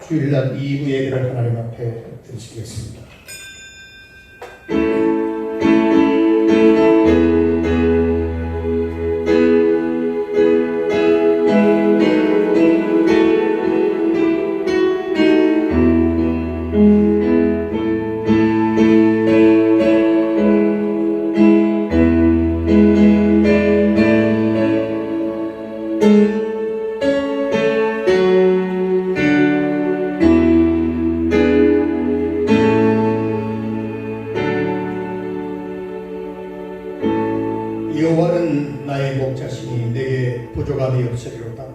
주일날 2부 예배를 하나님 앞에 드리시겠습니다. 여호와는 나의 목자시니 내게 부족함이 없으리로다.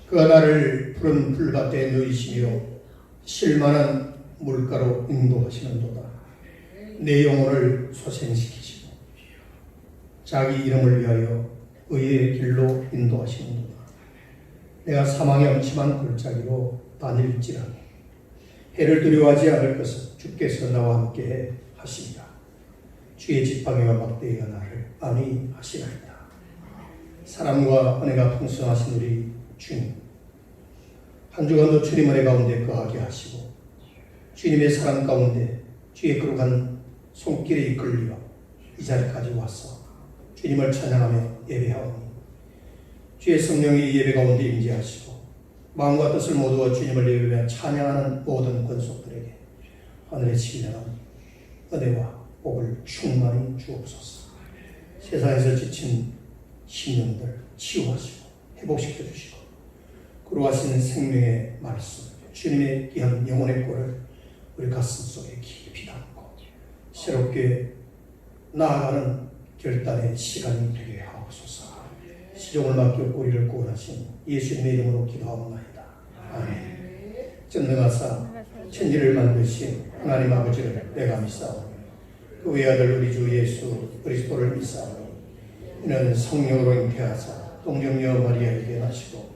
그가 나를 푸른 풀밭에 누이시며 쉴만한 물가로 인도하시는도다. 내 영혼을 소생시키시고 자기 이름을 위하여 의의 길로 인도하시는도다. 내가 사망의 엄침한 골짜기로 다닐지라도 해를 두려워하지 않을 것은 주께서 나와 함께 하시리라. 주의 지팡이와 막대기가 나를 안위하시나이다. 사랑과 은혜가 풍성하신 우리 주님, 한 주간도 주님 은혜 가운데 거하게 하시고 주님의 사랑 가운데 주의 거룩한 손길에 이끌려 이 자리까지 와서 주님을 찬양하며 예배하오니 주의 성령이 예배 가운데 임재하시고 마음과 뜻을 모두와 주님을 예배하며 찬양하는 모든 권속들에게 하늘의 신령한 은혜와 복을 충만히 주옵소서. 세상에서 지친 심령들 치유하시고 회복시켜 주시고 거룩하신 생명의 말씀, 주님의 귀한 영혼의 꼴을 우리 가슴 속에 깊이 담고 새롭게 나아가는 결단의 시간이 되게 하옵소서. 시종을 맡겨 우리를 구원하신 예수님의 이름으로 기도하옵나이다. 아멘. 전능하사 천지를 만드신 하나님 아버지를 내가 믿사오니 그 외아들 우리 주 예수 그리스도를 믿사오니 이는 성령으로 잉태하사 동정녀 마리아에게 나시고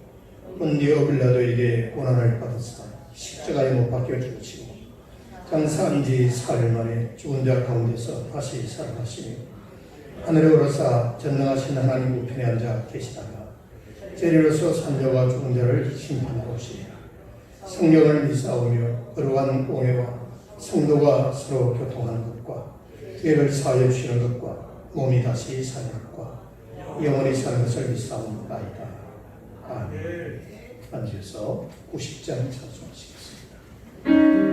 본디오 빌라도에게 고난을 받으사 십자가에 못 박혀 죽으시고 장사한 지 4일 만에 죽은 자 가운데서 다시 살아나시며 하늘에 오르사 전능하신 하나님 우편에 앉아 계시다가 재리로서 산자와 죽은 자를 심판하러 오시리라. 성령을 믿사오며 거룩한 공회와 성도가 서로 교통하는 것과 죄를 사하여 주시는 것과 몸이 다시 사는 것과 영원히 사는 것을 믿사옵나이다. 아멘. 앉으셔서 90장 찬송하시겠습니다.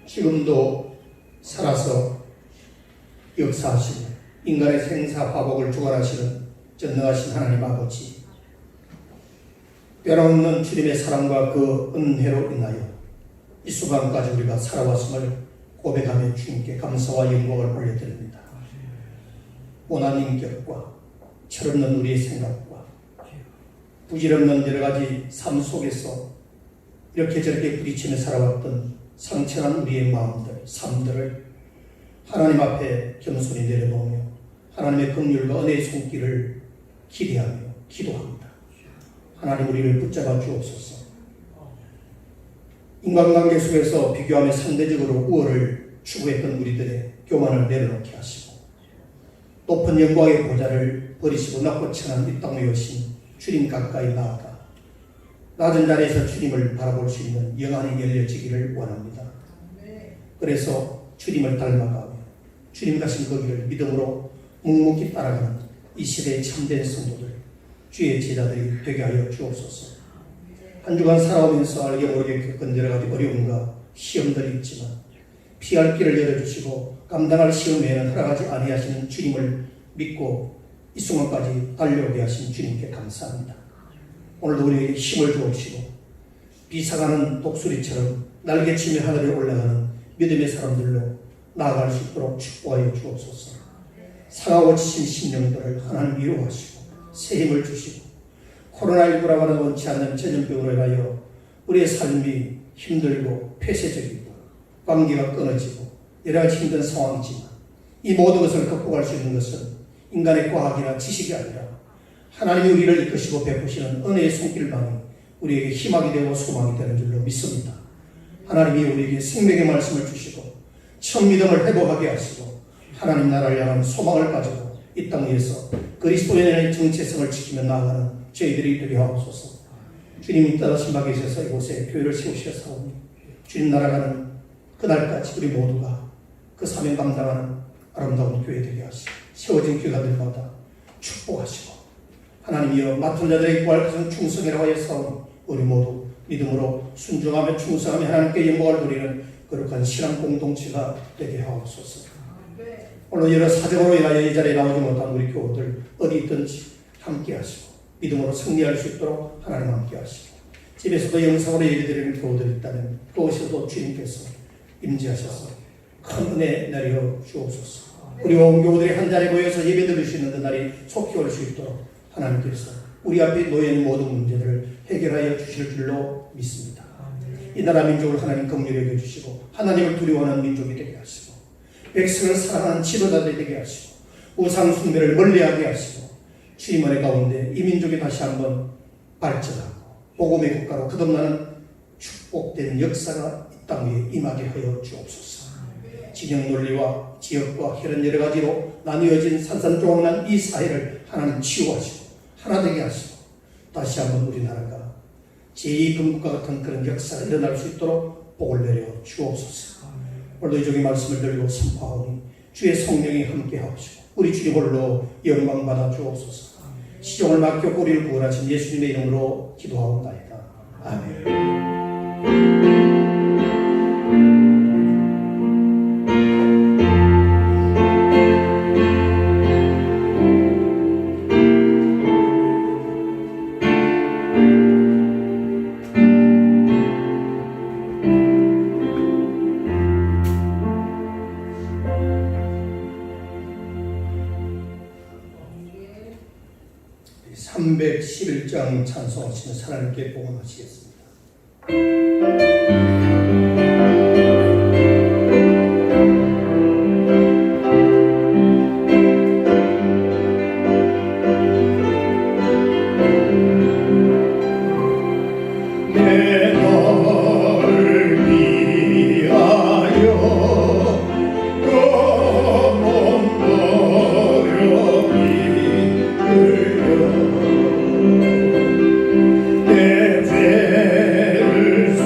지금도 살아서 역사하시고 인간의 생사화복을 주관하시는 전능하신 하나님 아버지, 변함없는 주님의 사랑과 그 은혜로 인하여 이 순간까지 우리가 살아왔음을 고백하며 주님께 감사와 영광을 올려드립니다. 3년 동안 주님의 사랑과 은혜로 인하여 우리가 살아왔음을 고백하며 주님께 감사와 영광을 올려드립니다. 3년 동안 주님의 사랑과 은혜로 인하여 우리가 살아왔음을 고백하며 주님께 감사와 영광을 올려드립니다. 3년 동안 주님의 사랑과 은혜로 인하여 우리가 살아왔음을 고백하며 주님께 감사와 영광을 올려드립니다. 온한 인격과 철없는 우리의 생각과 부질없는 여러 가지 삶 속에서 이렇게 저렇게 부딪히며 살아왔던 상처난 우리의 마음들, 삶들을 하나님 앞에 겸손히 내려놓으며 하나님의 긍휼과 은혜의 손길을 기대하며 기도합니다. 하나님 우리를 붙잡아 주옵소서. 인간관계 속에서 비교하며 상대적으로 우월을 추구했던 우리들의 교만을 내려놓게 하시고 높은 영광의 보좌를 버리시고 낮고 천한 이 땅에 오신 주님 가까이 나아가 낮은 자리에서 주님을 바라볼 수 있는 영안이 열려지기를 원합니다. 그래서 주님을 닮아가며 주님 가신 거기를 믿음으로 묵묵히 따라가는 이 시대의 참된 성도들, 주의 제자들이 되게 하여 주옵소서. 한 주간 살아오면서 알게 모르게 겪은 여러 가지 어려움과 시험들이 있지만 피할 길을 열어주시고 감당할 시험에는 허락하지 아니하시는 주님을 믿고 이 순간까지 달려오게 하신 주님께 감사합니다. 오늘도 우리에게 힘을 주옵시고 비상하는 독수리처럼 날개치며 하늘에 올라가는 믿음의 사람들로 나아갈 수 있도록 축복하여 주옵소서. 상하고 지친 심령들을 하나님 위로하시고 새 힘을 주시고 코로나19라고 하는 원치 않는 전염병으로 인하여 우리의 삶이 힘들고 폐쇄적이고 관계가 끊어지고 여러 가지 힘든 상황이지만 이 모든 것을 극복할 수 있는 것은 인간의 과학이나 지식이 아니라 하나님이 우리를 이끄시고 베푸시는 은혜의 손길만이 우리에게 희망이 되고 소망이 되는 줄로 믿습니다. 하나님이 우리에게 생명의 말씀을 주시고 첫 믿음을 회복하게 하시고 하나님 나라를 향한 소망을 가지고 이 땅 위에서 그리스도인의 정체성을 지키며 나아가는 저희들이 되게 하옵소서. 주님이 따르신 바 계셔서 이곳에 교회를 세우시었사오니 주님 날아가는 그날까지 우리 모두가 그 사명 감당하는 아름다운 교회 되게 하시고 세워진 교회들마다 축복하시고 하나님이여 맡은 자들의 구할 것은 충성이라고 하여 싸우니 우리 모두 믿음으로 순종하며 충성하며 하나님께 영광을 돌리는 거룩한 신앙 공동체가 되게 하옵소서. 오늘 여러 사정으로 인하여 이 자리에 나오지 못한 우리 교우들 어디 있든지 함께 하시고 믿음으로 승리할 수 있도록 하나님 함께 하시고 집에서도 영상으로 예배드리는 교우들이 있다면 그곳에서도 주님께서 임재하셔서 큰 은혜 내려 주옵소서. 우리 온 교우들이 한 자리에 모여서 예배드릴 수 있는 그날이 속히 올 수 있도록 하나님께서 우리 앞에 놓인 모든 문제들을 해결하여 주실 줄로 믿습니다. 이 나라 민족을 하나님 긍휼히 여겨주시고 하나님을 두려워하는 민족이 되게 하시고 백성을 사랑하는 지도자들이 되게 하시고 우상 숭배를 멀리하게 하시고 주님 은혜 가운데 이 민족이 다시 한번 발전하고 복음의 국가로 거듭나는 축복된 역사가 이 땅 위에 임하게 하여 주옵소서. 진영 논리와 지역과 이런 여러 가지로 나뉘어진 산산조각난 이 사회를 하나님 치유하시고 하나 되게 하시고 다시 한번 우리나라가 제2금국과 같은 그런 역사가 일어날 수 있도록 복을 내려 주옵소서. 오늘도 이종의 말씀을 들고 선포하오니 주의 성령이 함께 하옵시고 우리 주님 홀로 영광 받아 주옵소서. 시종을 맡겨 우리를 구원하신 예수님의 이름으로 기도하옵나이다. 아멘. (311장) 찬송하시며 하나님께 복음하시겠습니다. 내 죄를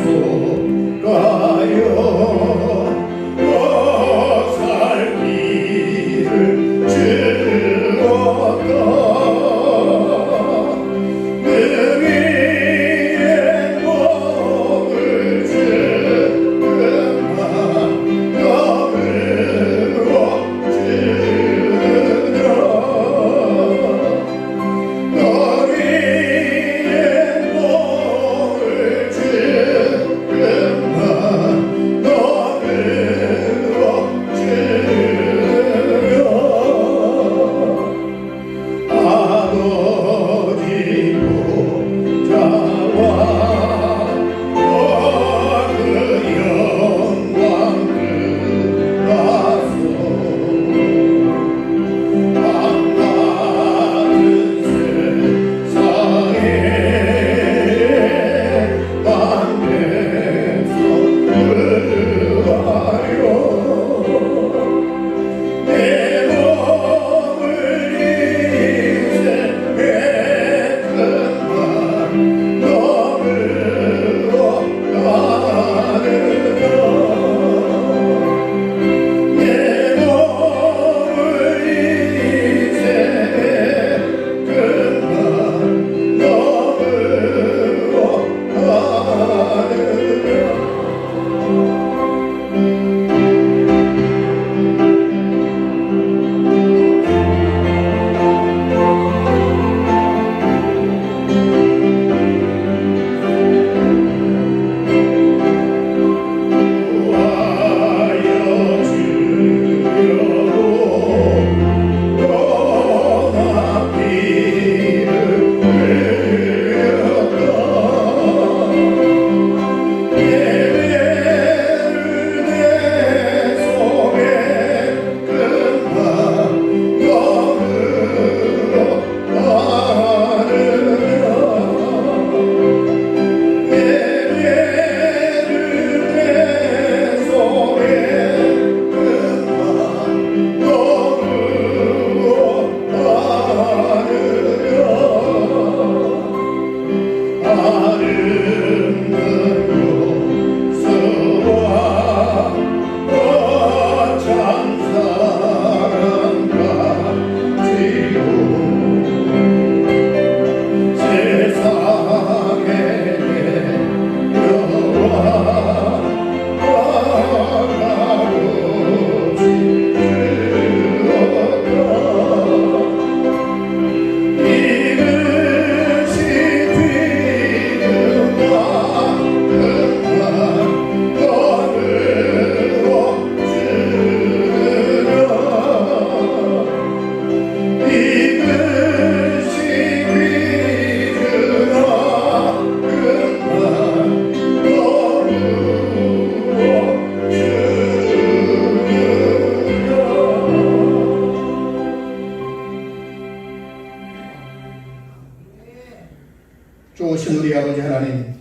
거룩하신 우리 아버지 하나님,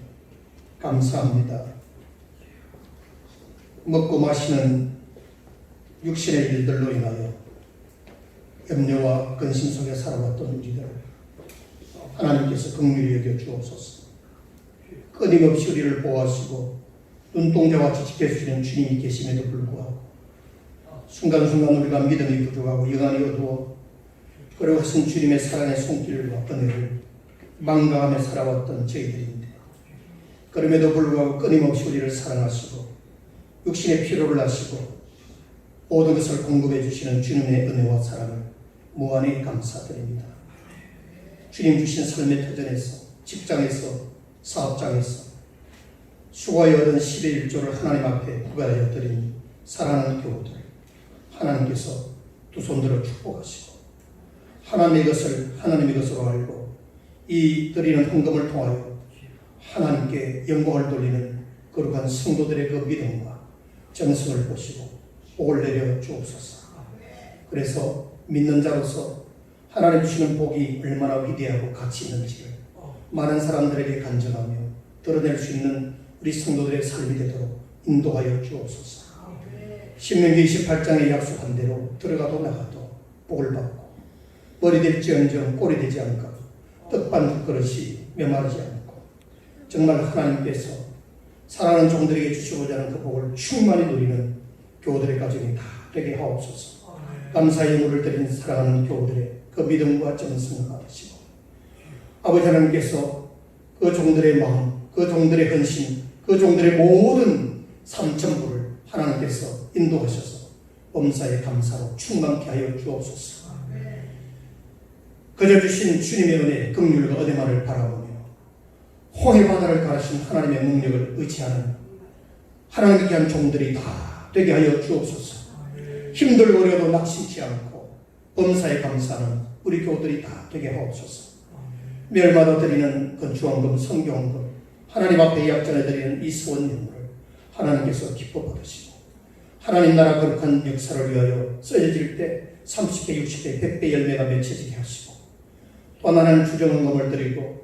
감사합니다. 먹고 마시는 육신의 일들로 인하여 염려와 근심 속에 살아왔던 우리들, 하나님께서 긍휼히 여겨 주옵소서. 끊임없이 우리를 보호하시고 눈동자같이 지켜주시는 주님이 계심에도 불구하고 순간순간 우리가 믿음이 부족하고 영안이 어두워 그러하신 주님의 사랑의 손길과 은혜를 망각하며 살아왔던 저희들인데, 그럼에도 불구하고 끊임없이 우리를 사랑하시고 육신의 필요를 아시고 모든 것을 공급해 주시는 주님의 은혜와 사랑을 무한히 감사드립니다. 주님 주신 삶의 터전에서, 직장에서, 사업장에서 수고하여 얻은 10의 1조를 하나님 앞에 구별하여 드린 사랑하는 교우들, 하나님께서 두 손들어 축복하시고 하나님의 것을 하나님의 것으로 알고 이 드리는 헌금을 통하여 하나님께 영광을 돌리는 거룩한 성도들의 그 믿음과 정성을 보시고 복을 내려 주옵소서. 그래서 믿는 자로서 하나님 주시는 복이 얼마나 위대하고 가치 있는지를 많은 사람들에게 간증하며 드러낼 수 있는 우리 성도들의 삶이 되도록 인도하여 주옵소서. 신명기 28장에 약속한 대로 들어가도 나가도 복을 받고 머리 될지언정 꼴이 되지 않고 떡반 그릇이 메마르지 않고 정말 하나님께서 사랑하는 종들에게 주시고자 하는 그 복을 충만히 누리는 교우들의 가정이 다 되게 하옵소서. 감사의 예물을 드리는 사랑하는 교우들의 그 믿음과 정성을 받으시고 아버지 하나님께서 그 종들의 마음, 그 종들의 헌신, 그 종들의 모든 삼천부를 하나님께서 인도하셔서 범사의 감사로 충만케 하여 주옵소서. 그저 주신 주님의 은혜, 긍휼과 은혜만을 바라보며 홍해 바다를 가르신 하나님의 능력을 의지하는 하나님께 귀한 종들이 다 되게 하여 주옵소서. 힘들고 어려도 낙심치 않고 범사에 감사하는 우리 교우들이 다 되게 하옵소서. 매일마다 드리는 건축원금, 성경원금, 하나님 앞에 약전에 드리는 이 수원예물을 하나님께서 기뻐 받으시고 하나님 나라 거룩한 역사를 위하여 써져질 때 30배, 60배, 100배 열매가 맺혀지게 하시고 또 하나는 주정헌금을 드리고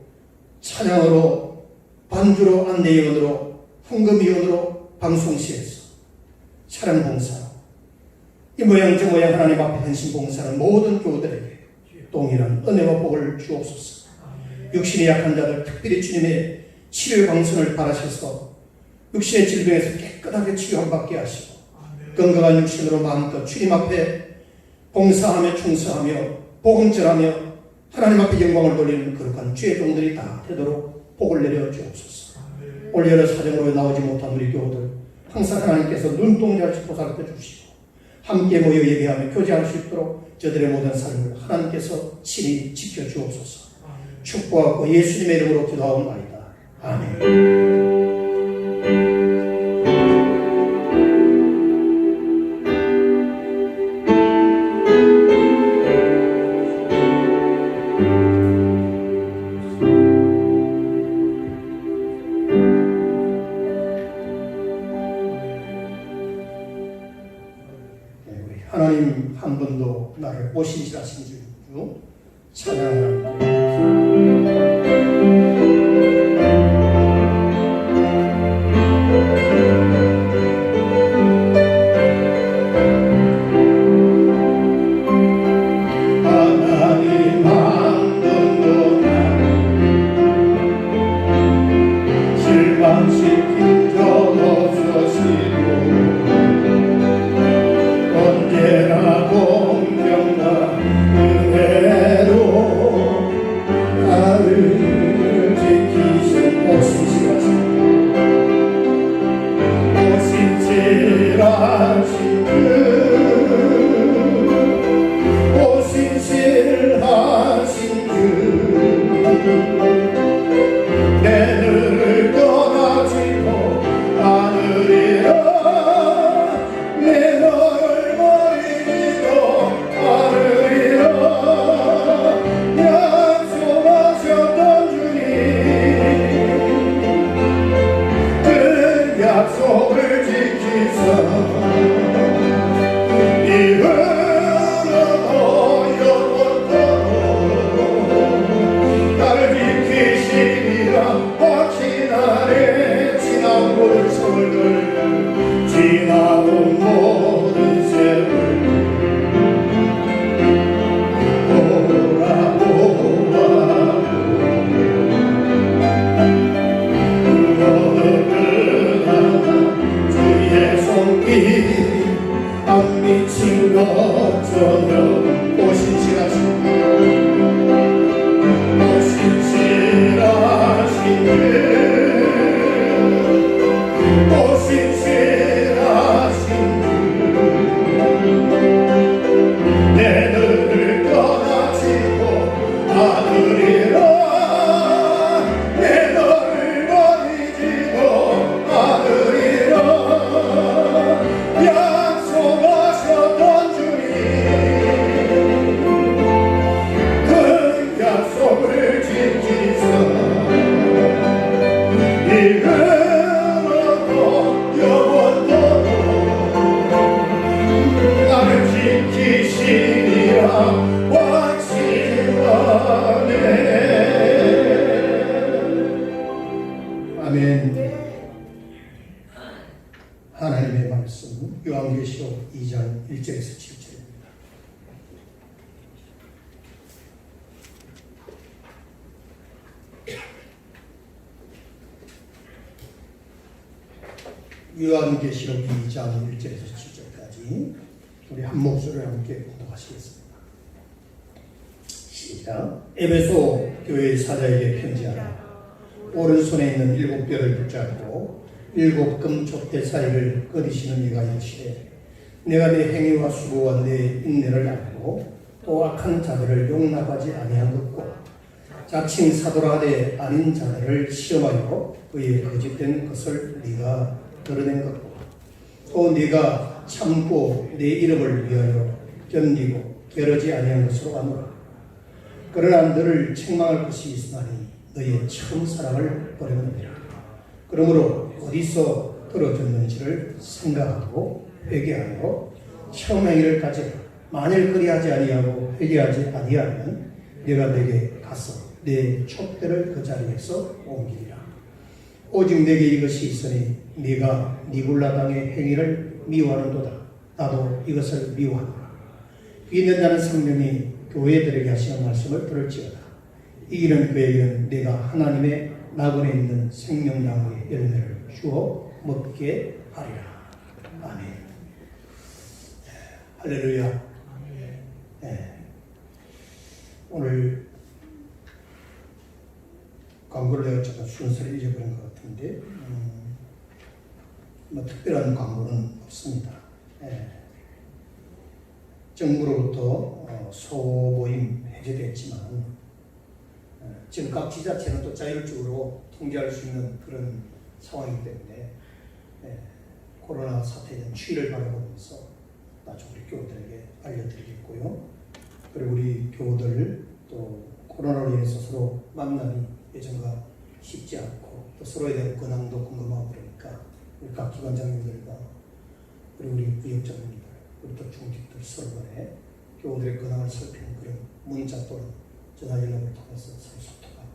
찬양으로, 반주로, 안내위원으로, 헌금위원으로, 방송시에서 차량봉사, 이 모양 저 모양 하나님 앞에 헌신 봉사하는 모든 교우들에게 동일한 은혜와 복을 주옵소서. 육신이 약한 자들, 특별히 주님의 치료의 방선을 바라셔서 육신의 질병에서 깨끗하게 치유받게 하시고 건강한 육신으로 마음껏 주님 앞에 봉사하며 충성하며 복음 전하며 하나님 앞에 영광을 돌리는 거룩한 주의 종들이 다 되도록 복을 내려 주옵소서. 올 여러 사정으로 나오지 못한 우리 교우들 항상 하나님께서 눈동자같이 보살펴 주시고 함께 모여 예배하며 교제할 수 있도록 저들의 모든 삶을 하나님께서 친히 지켜주옵소서. 축복하고 예수님의 이름으로 기도하옵나이다. 아멘. 하나님 한 번도 나를 오신실하신 줄 찬양합니다. 언제나 공평과 은혜로 요한계시록 2장 1절에서 7절까지 우리 한 목소리로 함께 공독하시겠습니다. 시작. 에베소 교회의 사자에게 편지하라. 오른손에 있는 7뼈를 붙잡고 7 금촛대 사이를 끄디시는 이가 이르시되 내가 내 행위와 수고와 내 인내를 알고 또 악한 자들을 용납하지 아니한 것과 자칭 사도라 하되 아닌 자들을 시험하여 그의 거짓된 것을 네가 드러낸 것과 또 네가 참고 내 이름을 위하여 견디고 게으르지 아니한 것으로 아노라. 그러나 너를 책망할 것이 있으나니 너의 처음 사랑을 버렸느니라. 그러므로 어디서 떨어졌는지를 생각하고 회개하여 처음 행위를 가지라. 만일 그리하지 아니하고 회개하지 아니하면 내가 내게 가서 내 촛대를 그 자리에서 옮기리라. 오직 내게 이것이 있으니 네가 니골라 당의 행위를 미워하는도다. 나도 이것을 미워하노라. 믿는 자는 성령이 교회들에게 하시는 말씀을 들을지어다. 이기는 그에게는 내가 하나님의 낙원에 있는 생명나무의 열매를 주어 먹게 하리라. 아멘. 할렐루야. 네. 오늘 광고를 내가 잠깐 순서를 잊어버린 것 같은데 뭐 특별한 광고는 없습니다. 네. 정부로부터 소모임 해제됐지만 지금 각 지자체는 또 자율적으로 통제할 수 있는 그런 상황이기 때문에 코로나 사태에 대한 추이를 바라보면서 나중에 우리 교우들에게 알려드리겠고요. 그리고 우리 교우들 또 코로나로 인해서 서로 만남이 예전과 쉽지 않고 또 서로에 대한 근황도 궁금하고 그러니까 우리 각 기관장님들과 그리고 우리 부역장님들 그리고 또 중직들 서로 간에 교우들의 근황을 살피는 그런 문자 또는 전화 연락을 통해서 서로 소통하고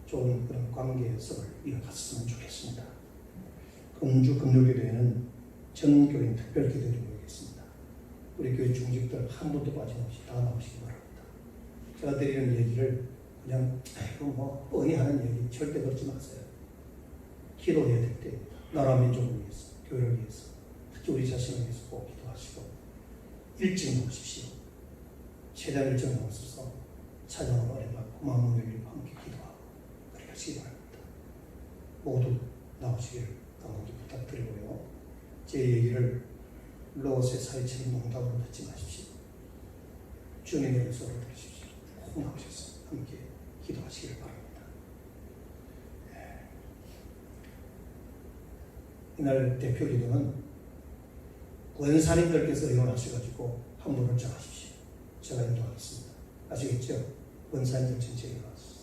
좋은 그런 관계 해석을 이어갔으면 좋겠습니다. 금주 금요일에는 전 교인 특별 기도를 모이겠습니다. 우리 교회 중직들 한 분도 빠짐없이 다 나오시기 바랍니다. 제가 드리는 얘기를 그냥 뭐 뻔히 하는 얘기 절대 그러지 마세요. 기도해야 될 때 나라 민족을 위해서, 교회를 위해서, 특히 우리 자신을 위해서 꼭 기도하시고 일찍 나오십시오. 최대한 일찍 나오셔서 찬양을 어려받고 마음을 열리고 함께 기도하고 그렇게 하시기 바랍니다. 모두 나오시기를 강하게 부탁드리고요. 제 얘기를 로세 사회처럼 농담으로 듣지 마십시오. 주님의 소리를 들으십시오. 꼭 나오셔서 함께 기도하시기를 바랍니다. 이날 대표 기도는 권사님들께서 의논하셔가지고 한 분을 정하십시오. 제가 인도하겠습니다. 아시겠죠? 권사님들 전체 일어났습니다.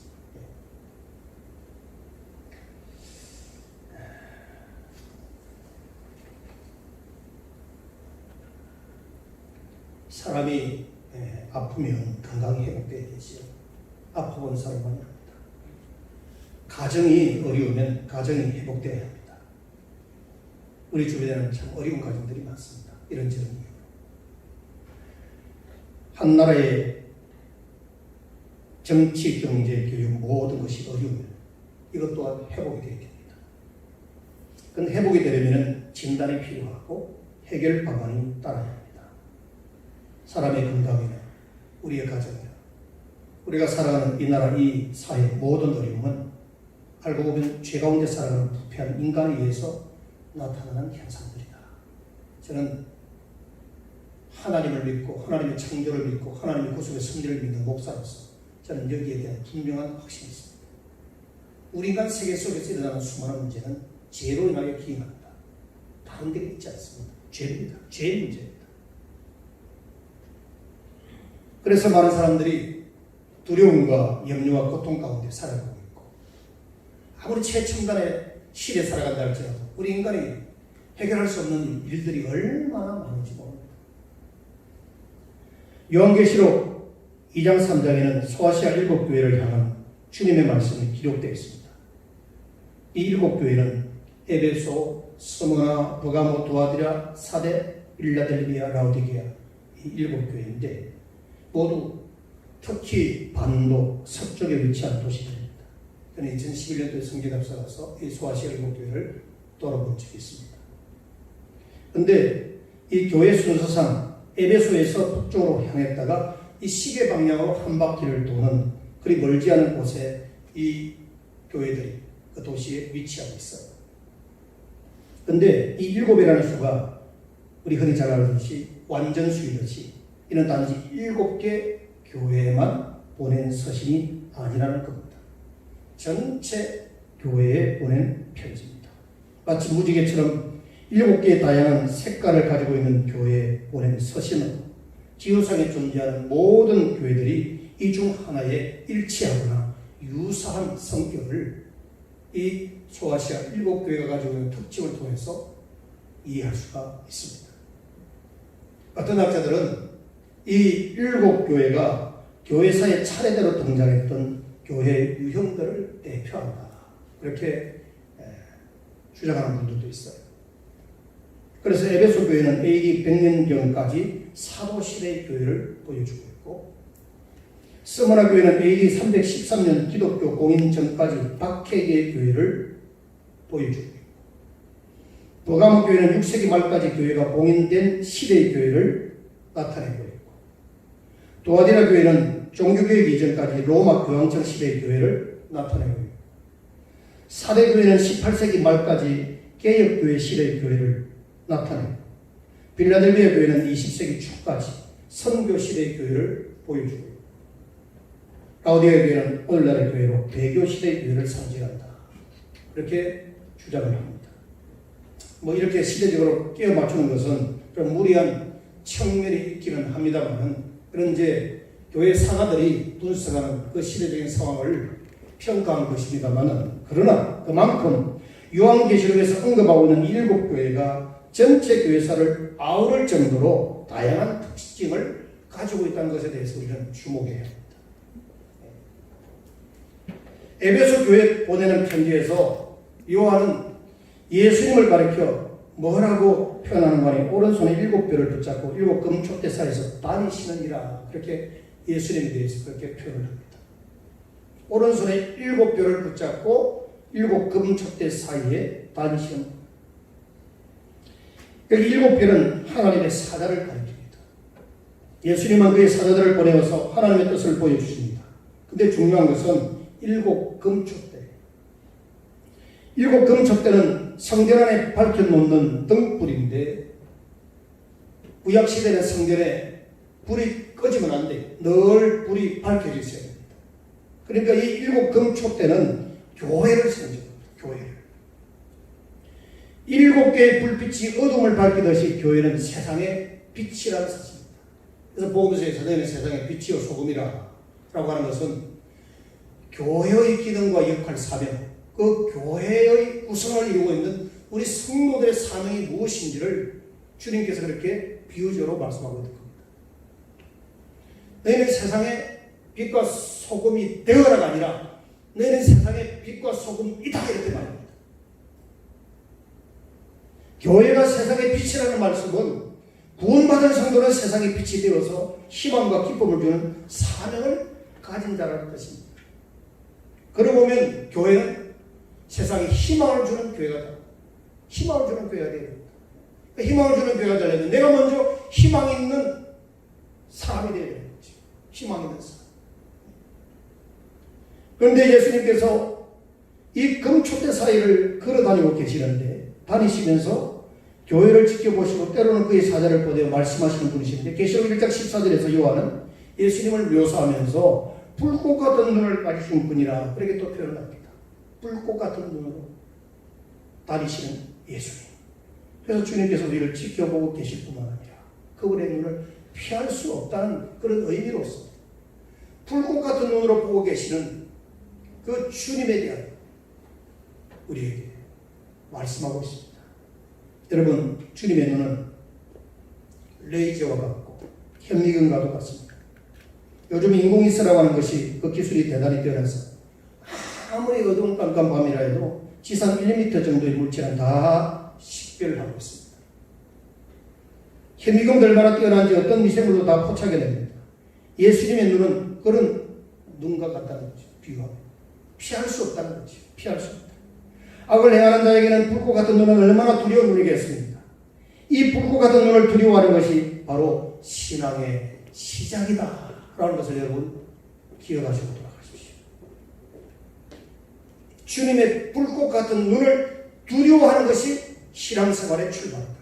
사람이 아프면 건강이 회복돼야 되지요. 아파본 사람만이 합니다. 가정이 어려우면 가정이 회복돼야 합니다. 우리 주변에는 참 어려운 가정들이 많습니다. 이런저런 이유로. 한 나라의 정치, 경제, 교육 모든 것이 어려우면 이것 또한 회복이 되어야 됩니다. 그런데 회복이 되려면 진단이 필요하고 해결 방안이 따라야 합니다. 사람의 건강이나 우리의 가정이나 우리가 살아가는 이 나라, 이 사회 모든 어려움은 알고 보면 죄 가운데 살아가는 부패한 인간에 의해서 나타나는 현상들이다. 저는 하나님을 믿고 하나님의 창조를 믿고 하나님의 구속의 승리를 믿는 목사로서 저는 여기에 대한 분명한 확신이 있습니다. 우리 인간 세계 속에서 일어나는 수많은 문제는 죄로 인하여 기인합니다. 다른 데 있지 않습니다. 죄입니다. 죄의 문제입니다. 그래서 많은 사람들이 두려움과 염려와 고통 가운데 살아가고 있고 아무리 최첨단의 시대에 살아간다 할지라도 우리 인간이 해결할 수 없는 일들이 얼마나 많은지 모릅니다. 요한계시록 2장 3장에는 소아시아 7교회를 향한 주님의 말씀이 기록되어 있습니다. 이 7교회는 에베소, 스무나, 버가모, 두아디라, 사데, 빌라델비아, 라오디게아 이 7교회인데 모두 터키 반도 서쪽에 위치한 도시들입니다. 저는 2011년도에 성경답사 가서 이 소아시아 7교회를 돌아본 적이 있습니다. 근데 이 교회 순서상 에베소에서 북쪽으로 향했다가 이 시계 방향으로 한 바퀴를 도는 그리 멀지 않은 곳에 이 교회들이 그 도시에 위치하고 있어요. 근데 이 7이라는 수가 우리 흔히 잘 알듯이 완전수이듯이 이는 단지 7개 교회에만 보낸 서신이 아니라는 겁니다. 전체 교회에 보낸 편지입니다. 마치 무지개처럼 7개의 다양한 색깔을 가지고 있는 교회에 보낸 서신은 지구상에 존재하는 모든 교회들이 이 중 하나에 일치하거나 유사한 성격을 이 소아시아 7교회가 가지고 있는 특징을 통해서 이해할 수가 있습니다. 어떤 학자들은 이 7교회가 교회사에 차례대로 등장했던 교회의 유형들을 대표한다. 그렇게 주장하는 분들도 있어요. 그래서 에베소 교회는 AD 100년경까지 사도시대의 교회를 보여주고 있고, 스무나 교회는 AD 313년 기독교 공인 전까지 박해계의 교회를 보여주고 있고, 버가모 교회는 6세기 말까지 교회가 봉인된 시대의 교회를 나타내고 있고, 도아디라 교회는 종교개혁 이전까지 로마 교황청 시대의 교회를 나타내고 있고, 사대 교회는 18세기 말까지 개혁교회 시대의 교회를 나타내고, 빌라델비아 교회는 20세기 초까지 선교 시대의 교회를 보여주고 있고, 라오디아 교회는 오늘날의 교회로 배교 시대의 교회를 상징한다. 이렇게 주장을 합니다. 뭐 이렇게 시대적으로 끼워 맞추는 것은 좀 무리한 측면이 있기는 합니다만, 그런 이제 교회 사가들이 분석하는 그 시대적인 상황을 평가한 것입니다만, 그러나 그만큼 요한계시록에서 언급하고 있는 7교회가 전체 교회사를 아우를 정도로 다양한 특징을 가지고 있다는 것에 대해서 우리는 주목해야 합니다. 에베소 교회에 보내는 편지에서 요한은 예수님을 가리켜 뭐라고 표현하는 거니? 오른손에 7뼈를 붙잡고 7 금촉대 사이에서 다니시느니라. 그렇게 예수님에 대해서 그렇게 표현을 합니다. 오른손에 7뼈를 붙잡고 7 금촉대 사이에 다니시는, 여기 7뼈는 하나님의 사자를 가리킵니다. 예수님은 그의 사자들을 보내어서 하나님의 뜻을 보여주십니다. 근데 중요한 것은 7 금촉대. 7 금촉대는 성전 안에 밝혀놓는 등불인데, 구약시대는 성전에 불이 꺼지면 안 돼. 늘 불이 밝혀져 있어야 됩니다. 그러니까 이 7 금촉대는 교회를 상징합니다. 교회를. 7개의 불빛이 어둠을 밝히듯이 교회는 세상의 빛이라는 사실입니다. 그래서 복음서에서 너희는 세상의 빛이요 소금이라 라고 하는 것은 교회의 기능과 역할, 사명, 그 교회의 구성을 이루고 있는 우리 성도들의 사명이 무엇인지를 주님께서 그렇게 비유적으로 말씀하고 있는 겁니다. 너희는 세상의 빛과 소금이 되어라가 아니라 너희는 세상의 빛과 소금이다, 이렇게 말합니다. 교회가 세상의 빛이라는 말씀은 구원받은 성도는 세상의 빛이 되어서 희망과 기쁨을 주는 사명을 가진 자라는 뜻입니다. 그러고 보면 교회는 세상에 희망을 주는 교회가 됩니다. 희망을 주는 교회가 됩니다. 희망을 주는 교회가 되려면 내가 먼저 희망 있는 사람이 되어야 되는 거죠. 희망 있는 사람. 그런데 예수님께서 이 금촉대 사이를 걸어다니고 계시는데, 다니시면서 교회를 지켜보시고 때로는 그의 사자를 보내어 말씀하시는 분이신데, 계시록 1장 14절에서 요한은 예수님을 묘사하면서 불꽃 같은 눈을 가지신 분이라 그렇게 또 표현을 합니다. 불꽃 같은 눈으로 다니시는 예수님. 그래서 주님께서 우리를 지켜보고 계실 뿐만 아니라 그분의 눈을 피할 수 없다는 그런 의미로서 불꽃 같은 눈으로 보고 계시는 그 주님에 대한 우리에게 말씀하고 있습니다. 여러분, 주님의 눈은 레이저와 같고 현미경과도 같습니다. 요즘 인공위성이라고 하는 것이 그 기술이 대단히 뛰어나서 아무리 어두운 깜깜 밤이라 해도 지상 1m 정도의 물질은 다 식별을 하고 있습니다. 현미경 얼마나 뛰어난지 어떤 미생물도 다 포착해냅니다. 예수님의 눈은 그런 눈과 같다는 거죠. 비유하면 피할 수 없다는 거죠. 피할 수 없다. 악을 행하는 자에게는 불꽃 같은 눈은 얼마나 두려운 눈이겠습니까? 이 불꽃 같은 눈을 두려워하는 것이 바로 신앙의 시작이다 라는 것을 여러분 기억하시고 돌아가십시오. 주님의 불꽃 같은 눈을 두려워하는 것이 신앙생활의 출발이다.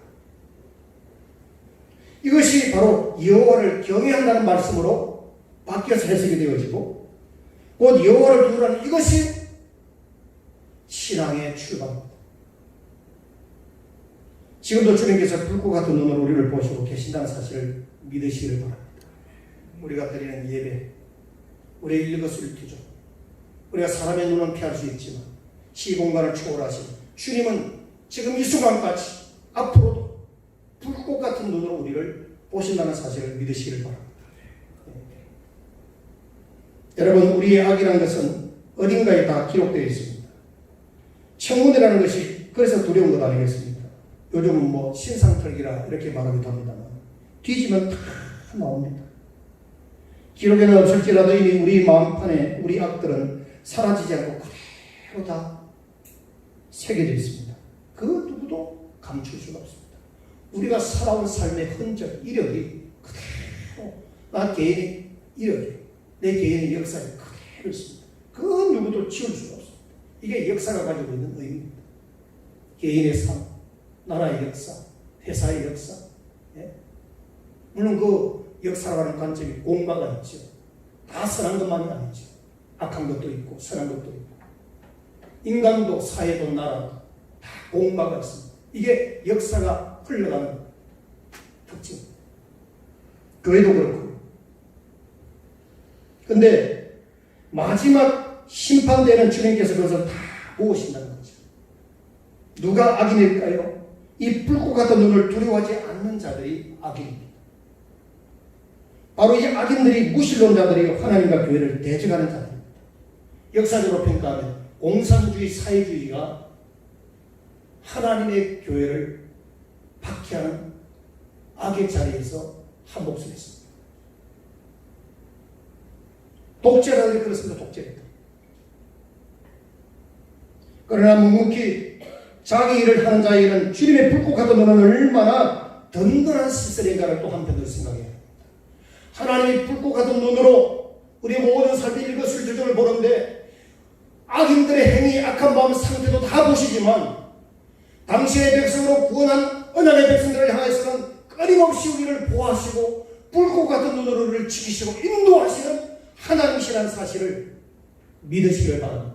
이것이 바로 여호와를 경외한다는 말씀으로 바뀌어서 해석이 되어지고 곧 여호와를 두려워하는 이것이 신앙의 출발입니다. 지금도 주님께서 불꽃 같은 눈으로 우리를 보시고 계신다는 사실을 믿으시기를 바랍니다. 우리가 드리는 예배, 우리의 일거수일투족, 우리가 사람의 눈은 피할 수 있지만 시공간을 초월하신 주님은 지금 이 순간까지 앞으로도 불꽃 같은 눈으로 우리를 보신다는 사실을 믿으시기를 바랍니다. 여러분, 우리의 악이라는 것은 어딘가에 다 기록되어 있습니다. 청문회라는 것이 그래서 두려운 것 아니겠습니까? 요즘은 뭐 신상털기라 이렇게 말하기도 합니다만 뒤지면 다 나옵니다. 기록에는 없을지라도 이미 우리 마음판에 우리 악들은 사라지지 않고 그대로 다 새겨져 있습니다. 그 누구도 감출 수가 없습니다. 우리가 살아온 삶의 흔적, 이력이 그대로 나 개인의 이력이 내 개인의 역사에 그대로 있습니다. 그 누구도 지울 수가 없습니다. 이게 역사가 가지고 있는 의미입니다. 개인의 삶, 나라의 역사, 회사의 역사. 예? 물론 그 역사라는 관점이 공과가 있죠. 다 선한 것만이 아니죠. 악한 것도 있고 선한 것도 있고 인간도 사회도 나라도 다 공과가 있습니다. 이게 역사가 흘러가는 특징입니다. 교회도 그렇고. 그런데 마지막 심판되는 주님께서 그것을 다 보신다는 거죠. 누가 악인일까요? 이 불꽃 같은 눈을 두려워하지 않는 자들이 악인입니다. 바로 이 악인들이 무신론자들이 하나님과 교회를 대적하는 자들입니다. 역사적으로 평가하면 공산주의 사회주의가 하나님의 교회를 박해하는 악의 자리에서 한 몫을 했습니다. 독재라는 게 그렇습니다. 독재입니다. 그러나 묵묵히 자기 일을 하는 자에게는 주님의 불꽃 같은 눈은 얼마나 든든한 시설인가를 또 한편으로 생각해야 합니다. 하나님의 불꽃 같은 눈으로 우리 모든 삶의 일거수일투족을 보는데 악인들의 행위, 악한 마음 상태도 다 보시지만 당시의 백성으로 구원한 언약의 백성들을 향해서는 끊임없이 우리를 보호하시고 불꽃 같은 눈으로 우리를 지키시고 인도하시는 하나님이시라는 사실을 믿으시길 바랍니다.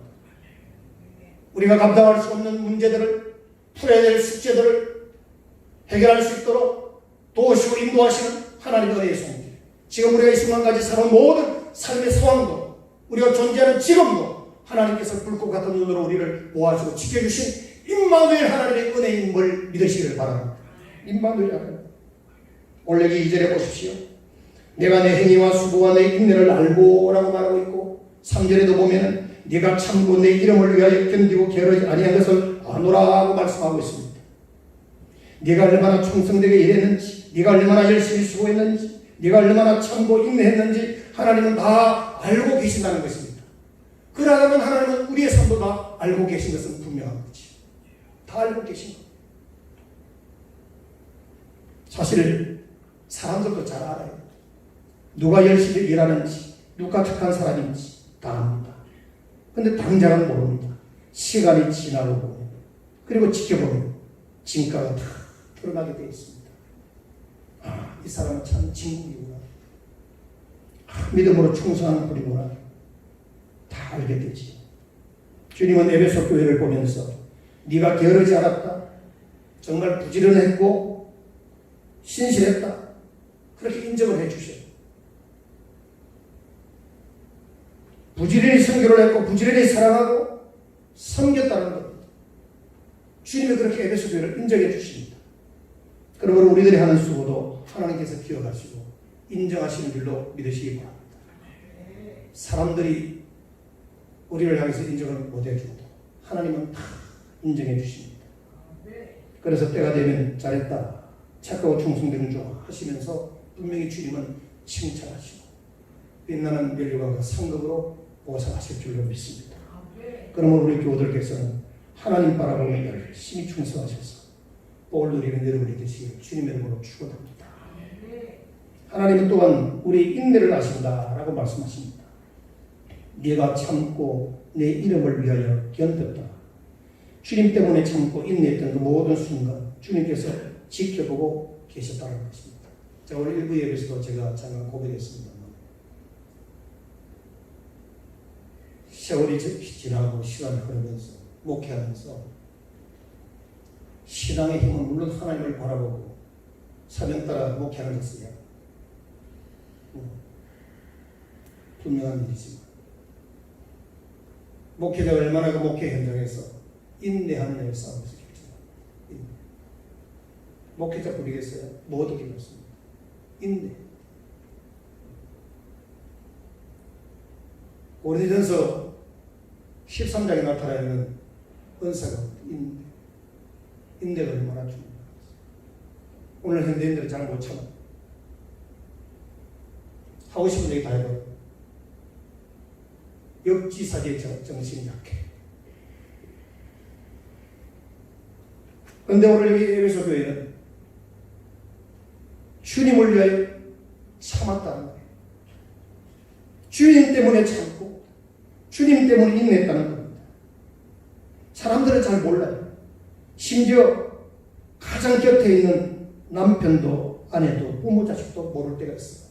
우리가 감당할 수 없는 문제들을 풀어야 될 숙제들을 해결할 수 있도록 도우시고 인도하시는 하나님의 은혜의 손길. 지금 우리가 이 순간까지 살아온 모든 삶의 상황도 우리가 존재하는 지금도 하나님께서 불꽃 같은 눈으로 우리를 보호하시고 지켜주신 임마누엘 하나님의 은혜임을 믿으시기를 바랍니다. 임마누엘 하나님. 올레기 2절에 보십시오. 내가 내 행위와 수고와 내 인내를 알고 라고 말하고 있고 3절에도 보면은 네가 참고 내 이름을 위하여 견디고 게으르지 아니한 것을 아노라고 말씀하고 있습니다. 네가 얼마나 충성되게 일했는지, 네가 얼마나 열심히 수고했는지, 네가 얼마나 참고 인내했는지 하나님은 다 알고 계신다는 것입니다. 그러면 하나님은 우리의 삶도 다 알고 계신 것은 분명한 거지. 다 알고 계신 것. 사실 사람들도 잘 알아요. 누가 열심히 일하는지, 누가 착한 사람인지 다 압니다. 근데 당장은 모릅니다. 시간이 지나고 보면, 그리고 지켜보면 진가가 다 드러나게 되어 있습니다. 아, 이 사람은 참 진국이구나. 아, 믿음으로 충성하는 분이구나. 다 알게 되지. 주님은 에베소 교회를 보면서 네가 게으르지 않았다. 정말 부지런했고 신실했다. 그렇게 인정을 해주셔요. 부지런히 선교를 했고 부지런히 사랑하고 섬겼다는 겁니다. 주님이 그렇게 에베소 교회를 인정해 주십니다. 그러므로 우리들이 하는 수고도 하나님께서 기억하시고 인정하시는 줄로 믿으시기 바랍니다. 사람들이 우리를 향해서 인정을 못해 주고도 하나님은 다 인정해 주십니다. 그래서 때가 되면 잘했다, 착하고 충성된 줄 하시면서 분명히 주님은 칭찬하시고 빛나는 면류관과 상급으로 보상하실 줄로 믿습니다. 그러므로 우리 교우들께서는 하나님 바라보며 열심히 충성하셔서 복을 누리며 내려버리듯이 주님의 이름으로 축원합니다. 하나님은 또한 우리 인내를 아신다라고 말씀하십니다. 네가 참고 내 이름을 위하여 견뎠다. 주님 때문에 참고 인내했던 그 모든 순간 주님께서 지켜보고 계셨다는 것입니다. 자, 오늘 일부 예배에서도 제가 잠깐 고백했습니다. 세월이 지나고 시간이 흐르면서 목회하면서 신앙의 힘은 물론 하나님을 바라보고 사명 따라 목회하는 것이야 분명한 일이지만 목회자가 얼마나 그 목회 현장에서 인내하느냐의 싸움에서 결정합니다. 목회자 부리겠어요? 뭐 어떻게 그렇습니다. 인내. 오래전서 13장에 나타나 있는 은사가 인내. 인내가 얼마나 중요한가. 오늘 현대인들은 잘 못 참아. 하고 싶은 얘기 다 해버려. 역지사지의 정신이 약해. 그런데 오늘 여기 에베소 교회는 주님을 위하여 참았다는 거예요. 주님 때문에 참고 주님 때문에 인내했다는 겁니다. 사람들은 잘 몰라요. 심지어 가장 곁에 있는 남편도 아내도 부모 자식도 모를 때가 있어요.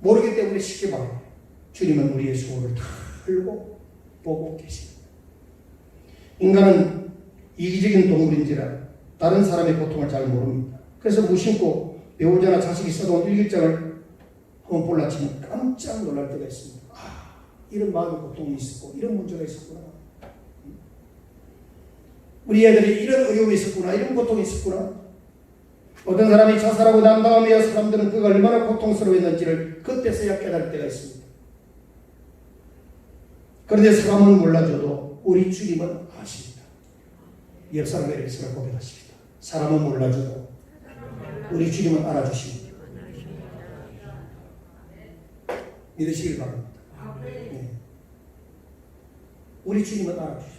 모르기 때문에 쉽게 말해요. 주님은 우리의 수고를 다 알고 보고 계십니다. 인간은 이기적인 동물인지라 다른 사람의 고통을 잘 모릅니다. 그래서 무심코 배우자나 자식이 써놓은 일기장을 한번 볼라치면 깜짝 놀랄 때가 있습니다. 아, 이런 마음의 고통이 있었고 이런 문제가 있었구나. 우리 애들이 이런 어려움이 있었구나. 이런 고통이 있었구나. 어떤 사람이 자살하고 난 다음에야 사람들은 그가 얼마나 고통스러웠는지를 그때서야 깨달을 때가 있습니다. 그런데 사람은 몰라줘도 우리 주님은 아십니다. 옆 사람에게 이렇게 고백하십니다. 사람은 몰라줘도 우리 주님은 알아주십니다. 믿으시길 바랍니다. 네. 우리 주님은 알아주십니다.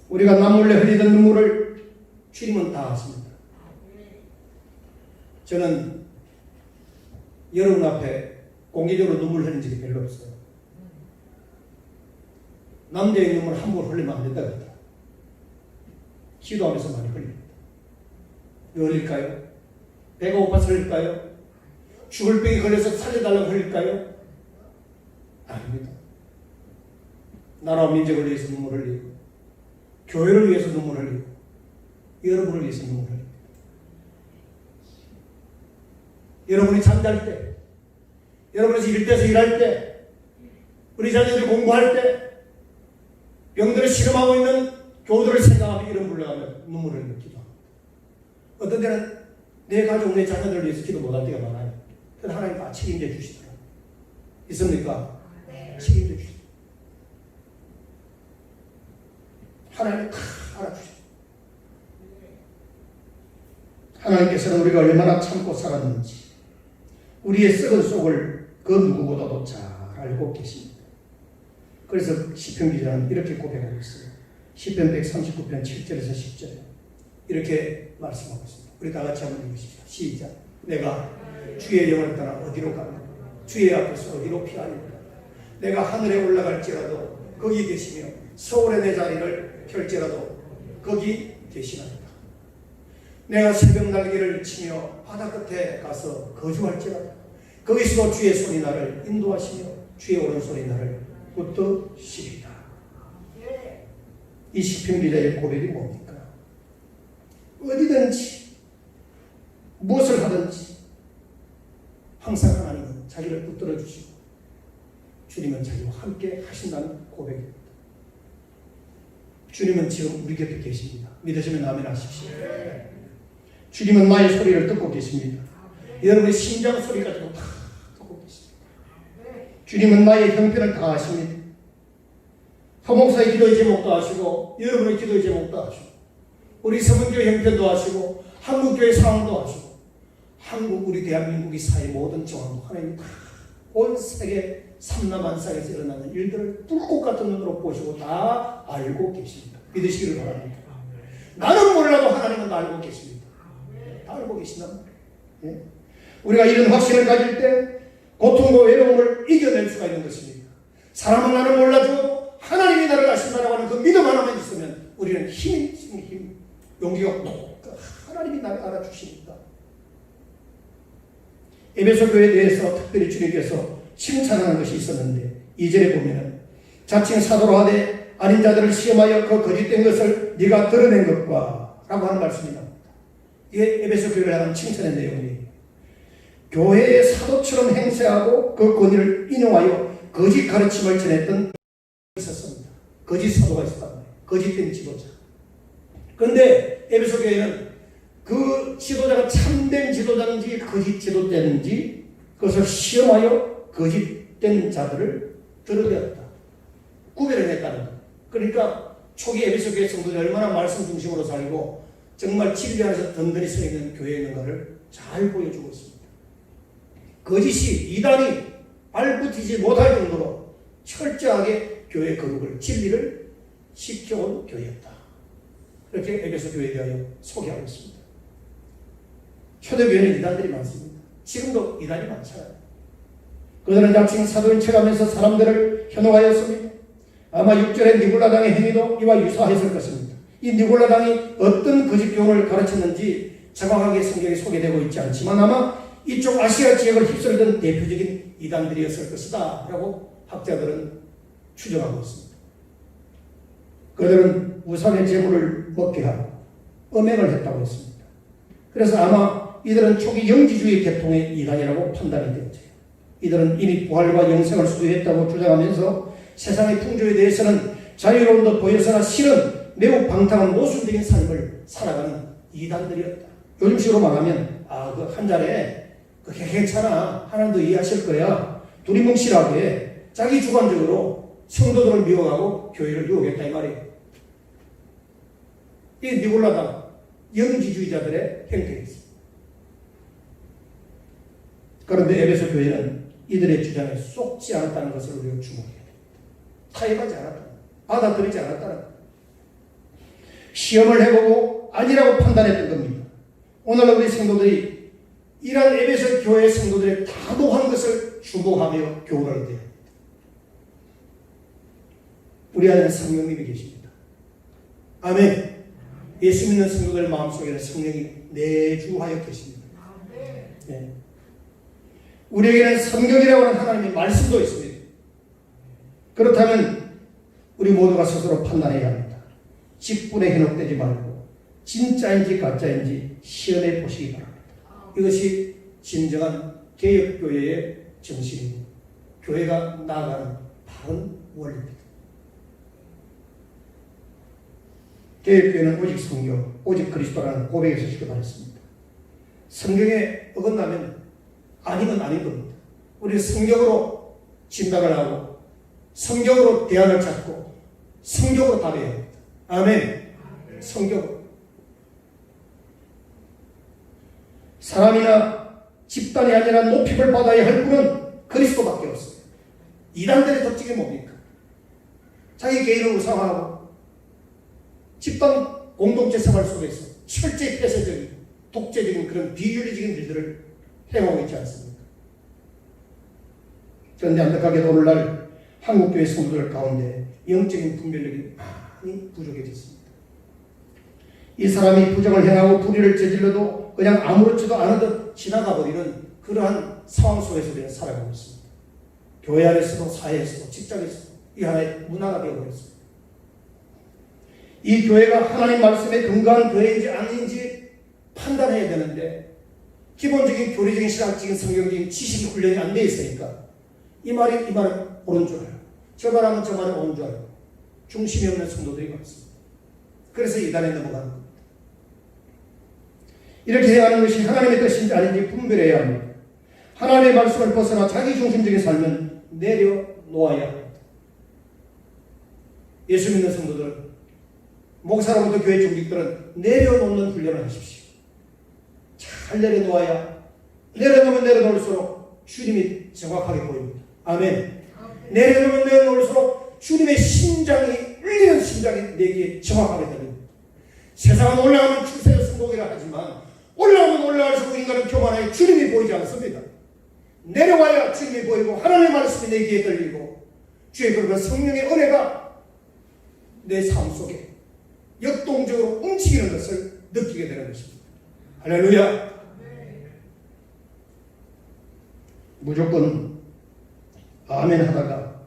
우리가 남몰래 흘리던 눈물을 주님은 다 아십니다. 저는 여러분 앞에 공개적으로 눈물 흘린 적이 별로 없어요. 남자의 눈물 함부로 흘리면 안 된다고 했다. 기도하면서 많이 흘립니다. 왜 흘릴까요? 배가 고파서 흘릴까요? 죽을 병이 걸려서 살려달라고 흘릴까요? 아닙니다. 나라와 민족을 위해서 눈물 흘리고 교회를 위해서 눈물 흘리고 여러분을 위해서 눈물 흘립니다. 여러분이 잠잘 때, 여러분이 일터에서 일할 때, 우리 자녀들이 공부할 때, 병들을 실험하고 있는 교우들을 생각하며 이름 불러가며 눈물을 흘리며 기도합니다. 어떤 때는 내 가족, 내 자녀들을 위해서 기도 못할 때가 많아요. 그래서 하나님 다 책임져 주시더라고요. 있습니까? 네. 책임져 주시더라고요. 하나님 다 알아주시죠. 하나님께서는 우리가 얼마나 참고 살았는지 우리의 썩은 속을 그 누구보다도 잘 알고 계십니다. 그래서 시편 기자는 이렇게 고백하고 있어요. 시편 139편 7절에서 10절 이렇게 말씀하고 있습니다. 우리 다 같이 한번 읽으십시다. 시작. 내가 주의 영을 따라 어디로 가나 주의 앞에서 어디로 피하리까. 내가 하늘에 올라갈지라도 거기 계시며 서울에 내 자리를 펼지라도 거기 계시나이다. 내가 새벽 날개를 치며 바다 끝에 가서 거주할지라도 거기서도 주의 손이 나를 인도하시며 주의 오른손이 나를 붙드시리다. 이 시편 기자의 고백이 뭡니까? 어디든지 무엇을 하든지 항상 하나님은 자기를 붙들어 주시고 주님은 자기와 함께 하신다는 고백입니다. 주님은 지금 우리 곁에 계십니다. 믿으시면 아멘 하십시오. 주님은 나의 소리를 듣고 계십니다. 여러분의 심장 소리까지도 다 듣고 계십니다. 주님은 나의 형편을 다 아십니다. 서목사의 기도의 제목도 아시고 여러분의 기도의 제목도 아시고 우리 서문교회 형편도 아시고 한국교회 상황도 아시고 한국 우리 대한민국의 사회 모든 정황도 하나님 다 온 세계 삼남한상에서 일어나는 일들을 불꽃 같은 눈으로 보시고 다 알고 계십니다. 믿으시기를 바랍니다. 나는 몰라도 하나님은 다 알고 계십니다. 다 알고 계신단 말이에요. 우리가 이런 확신을 가질 때 고통과 외로움을 이겨낼 수가 있는 것입니다. 사람은 나는 몰라도 하나님이 나를 아신다라고 하는 그 믿음 하나만 있으면 우리는 힘, 용기가 하나님이 나를 알아주시니까. 에베소 교회에 대해서 특별히 주님께서 칭찬하는 것이 있었는데 2절에 보면 자칭 사도로 하되 아닌 자들을 시험하여 그 거짓된 것을 네가 드러낸 것과 라고 하는 말씀이 나옵니다. 이게 에베소 교회를 향한 칭찬의 내용이에요. 교회의 사도처럼 행세하고 그 권위를 인용하여 거짓 가르침을 전했던 있었습니다. 거짓 사도가 있었단 말이에요. 거짓된 지도자. 그런데 에베소 교회는 그 지도자가 참된 지도자인지 거짓 지도자인지 그것을 시험하여 거짓된 자들을 드러냈다. 구별해냈다는 것. 그러니까 초기 에베소 교회 성도들이 얼마나 말씀 중심으로 살고 정말 진리 안에서 든든히 서 있는 교회인가를 잘 보여주고 있습니다. 거짓이 이단이 발붙이지 못할 정도로 철저하게 교회 거룩을 진리를 지켜온 교회였다. 이렇게 에베소 교회에 대하여 소개하고 있습니다. 초대교회는 이단들이 많습니다. 지금도 이단이 많잖아요. 그들은 자칭 사도인 척하면서 사람들을 현혹하였습니다. 아마 6절의 니골라당의 행위도 이와 유사했을 것입니다. 이 니골라당이 어떤 거짓 교훈을 가르쳤는지 정확하게 성경에 소개되고 있지 않지만 아마 이쪽 아시아 지역을 휩쓸던 대표적인 이단들이었을 것이다 라고 학자들은 추정하고 있습니다. 그들은 우상의 제물을 먹게 하고 음행을 했다고 했습니다. 그래서 아마 이들은 초기 영지주의 계통의 이단이라고 판단이 되었죠. 이들은 이미 부활과 영생을 소유했다고 주장하면서 세상의 풍조에 대해서는 자유로운 듯 보였으나 실은 매우 방탕한 모순적인 삶을 살아가는 이단들이었다. 요즘식으로 말하면 그 한 잔에 그게 괜찮아. 하나님도 이해하실 거야. 두리뭉실하게 자기 주관적으로 성도들을 미워하고 교회를 유혹했다 이 말이에요. 이 니골라당 영지주의자들의 행태였습니다. 그런데 에베소 교회는 이들의 주장에 쏙지 않았다는 것을 우리가 주목해야 됩니다. 타협하지 않았다. 받아들이지 않았다는 것. 시험을 해보고 아니라고 판단했던 겁니다. 오늘 우리 성도들이 이러한 에베소 교회 성도들의 다도한 것을 주목하며 교훈을 해야 됩니다. 우리 안에 성령님이 계십니다. 아멘. 예수 믿는 성도들 마음속에는 성령이 내주하여 계십니다. 네. 우리에게는 성경이라고 하는 하나님의 말씀도 있습니다. 그렇다면 우리 모두가 스스로 판단해야 합니다. 직분에 현혹되지 말고 진짜인지 가짜인지 시험해 보시기 바랍니다. 이것이 진정한 개혁교회의 정신이고 교회가 나아가는 바른 원리입니다. 개혁교회는 오직 성경, 오직 그리스도라는 고백에서 출발했습니다. 성경에 어긋나면 아니면 아닌 겁니다. 우리는 성경으로 진단을 하고 성경으로 대안을 찾고 성경으로 답해야 합니다. 아멘. 성경으로. 사람이나 집단이 아니라 높임을 받아야 할 분은 그리스도밖에 없어요. 이단들의 특징이 뭡니까? 자기 개인을 우상하고 집단 공동체 생활 속에서 철저히 폐쇄적인 독재적인 그런 비윤리적인 일들을 행하고 있지 않습니까? 그런데 안타깝게도 오늘날 한국교회 성도들 가운데 영적인 분별력이 많이 부족해졌습니다. 이 사람이 부정을 행하고 불의를 저질러도 그냥 아무렇지도 않은 듯 지나가버리는 그러한 상황 속에서 우리는 살아가고 있습니다. 교회 안에서도 사회에서도 직장에서도 이 하나의 문화가 되어버렸습니다. 이 교회가 하나님 말씀에 근거한 교회인지 아닌지 판단해야 되는데 기본적인 교리적인 신학적인 성경적인 지식이 훈련이 안 돼 있으니까 이 말은 옳은 줄 알아요. 저 말하면 저 말은 옳은 줄 알아요. 중심이 없는 성도들이 많습니다. 그래서 이단에 넘어가는 겁니다. 이렇게 해야 하는 것이 하나님의 뜻인지 아닌지 분별해야 합니다. 하나님의 말씀을 벗어나 자기 중심적인 삶은 내려놓아야 합니다. 예수 믿는 성도들, 목사로부터 교회 중직들은 내려놓는 훈련을 하십시오. 잘 내려놓아야 내려놓으면 내려놓을수록 주님이 정확하게 보입니다. 아멘. 내려놓으면 내려놓을수록 주님의 심장이 울리는 심장이 내게 정확하게 들립니다. 세상은 올라가면 추세의 승복이라 하지만 올라오면 올라갈수록 인간은 교만하여 주님이 보이지 않습니다. 내려와야 주님이 보이고 하나님의 말씀이 내 귀에 들리고 주의 그런 성령의 은혜가 내 삶 속에 역동적으로 움직이는 것을 느끼게 되는 것입니다. 할렐루야. 무조건 아멘 하다가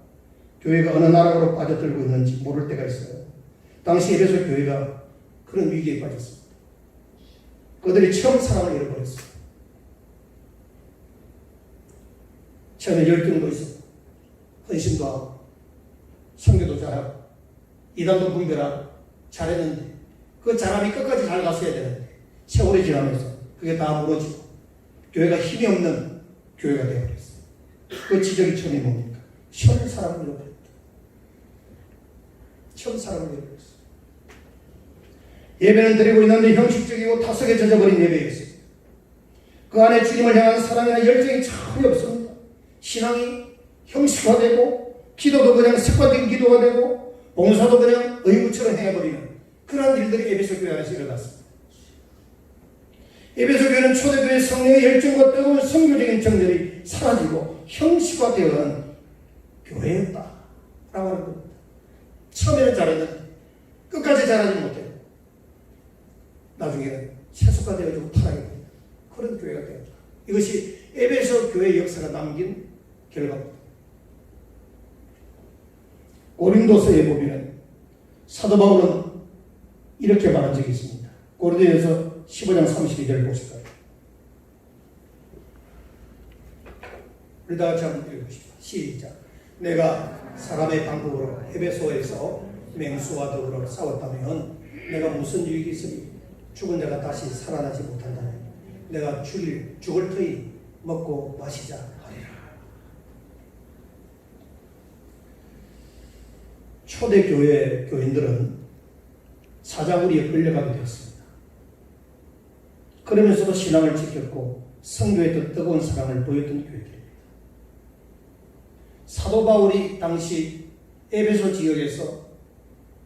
교회가 어느 나라로 빠져들고 있는지 모를 때가 있어요. 당시 에베소 교회가 그런 위기에 빠졌습니다. 그들이 처음 사랑을 잃어버렸어요. 처음에 열정도 있었고 헌신도 하고 선교도 잘하고 이단도 분별하고 잘했는데 그 잘함이 끝까지 잘 갔어야 되는데 세월이 지나면서 그게 다 무너지고 교회가 힘이 없는 교회가 되어버렸어요. 그 지적이 처음이 뭡니까? 처음 사랑을 잃어버렸다. 처음 사랑을 잃어버렸어요. 예배는 드리고 있는데 형식적이고 타석에 젖어버린 예배였습니다. 그 안에 주님을 향한 사랑이나 열정이 전혀 없습니다. 신앙이 형식화되고 기도도 그냥 습관적인 기도가 되고 봉사도 그냥 의무처럼 해버리는 그런 일들이 에베소 교회 안에서 일어났습니다. 에베소 교회는 초대교회 성령의 열정과 뜨거운 선교적인 정열이 사라지고 형식화되어가는 교회였다라고 하는 겁니다. 처음에는 잘했는데 끝까지 잘하지 못해요. 나중에는 세속화되어지고 타락해버린다. 그런 교회가 되었다. 이것이 에베소 교회 역사가 남긴 결과입니다. 고린도서에 보면 사도 바울은 이렇게 말한 적이 있습니다. 고린도에서 15장 32절을 보실까요? 우리 다 같이 한번 읽어보십시오. 시작. 내가 사람의 방법으로 에베소에서 맹수와 더불어 싸웠다면 내가 무슨 유익이 있으니 죽은 자가 다시 살아나지 못한다면 내가 죽을 터이 먹고 마시자 하리라. 초대교회 교인들은 사자구리에 끌려가게 되었습니다. 그러면서도 신앙을 지켰고 성교의 뜨거운 사랑을 보였던 교회들입니다. 사도 바울이 당시 에베소 지역에서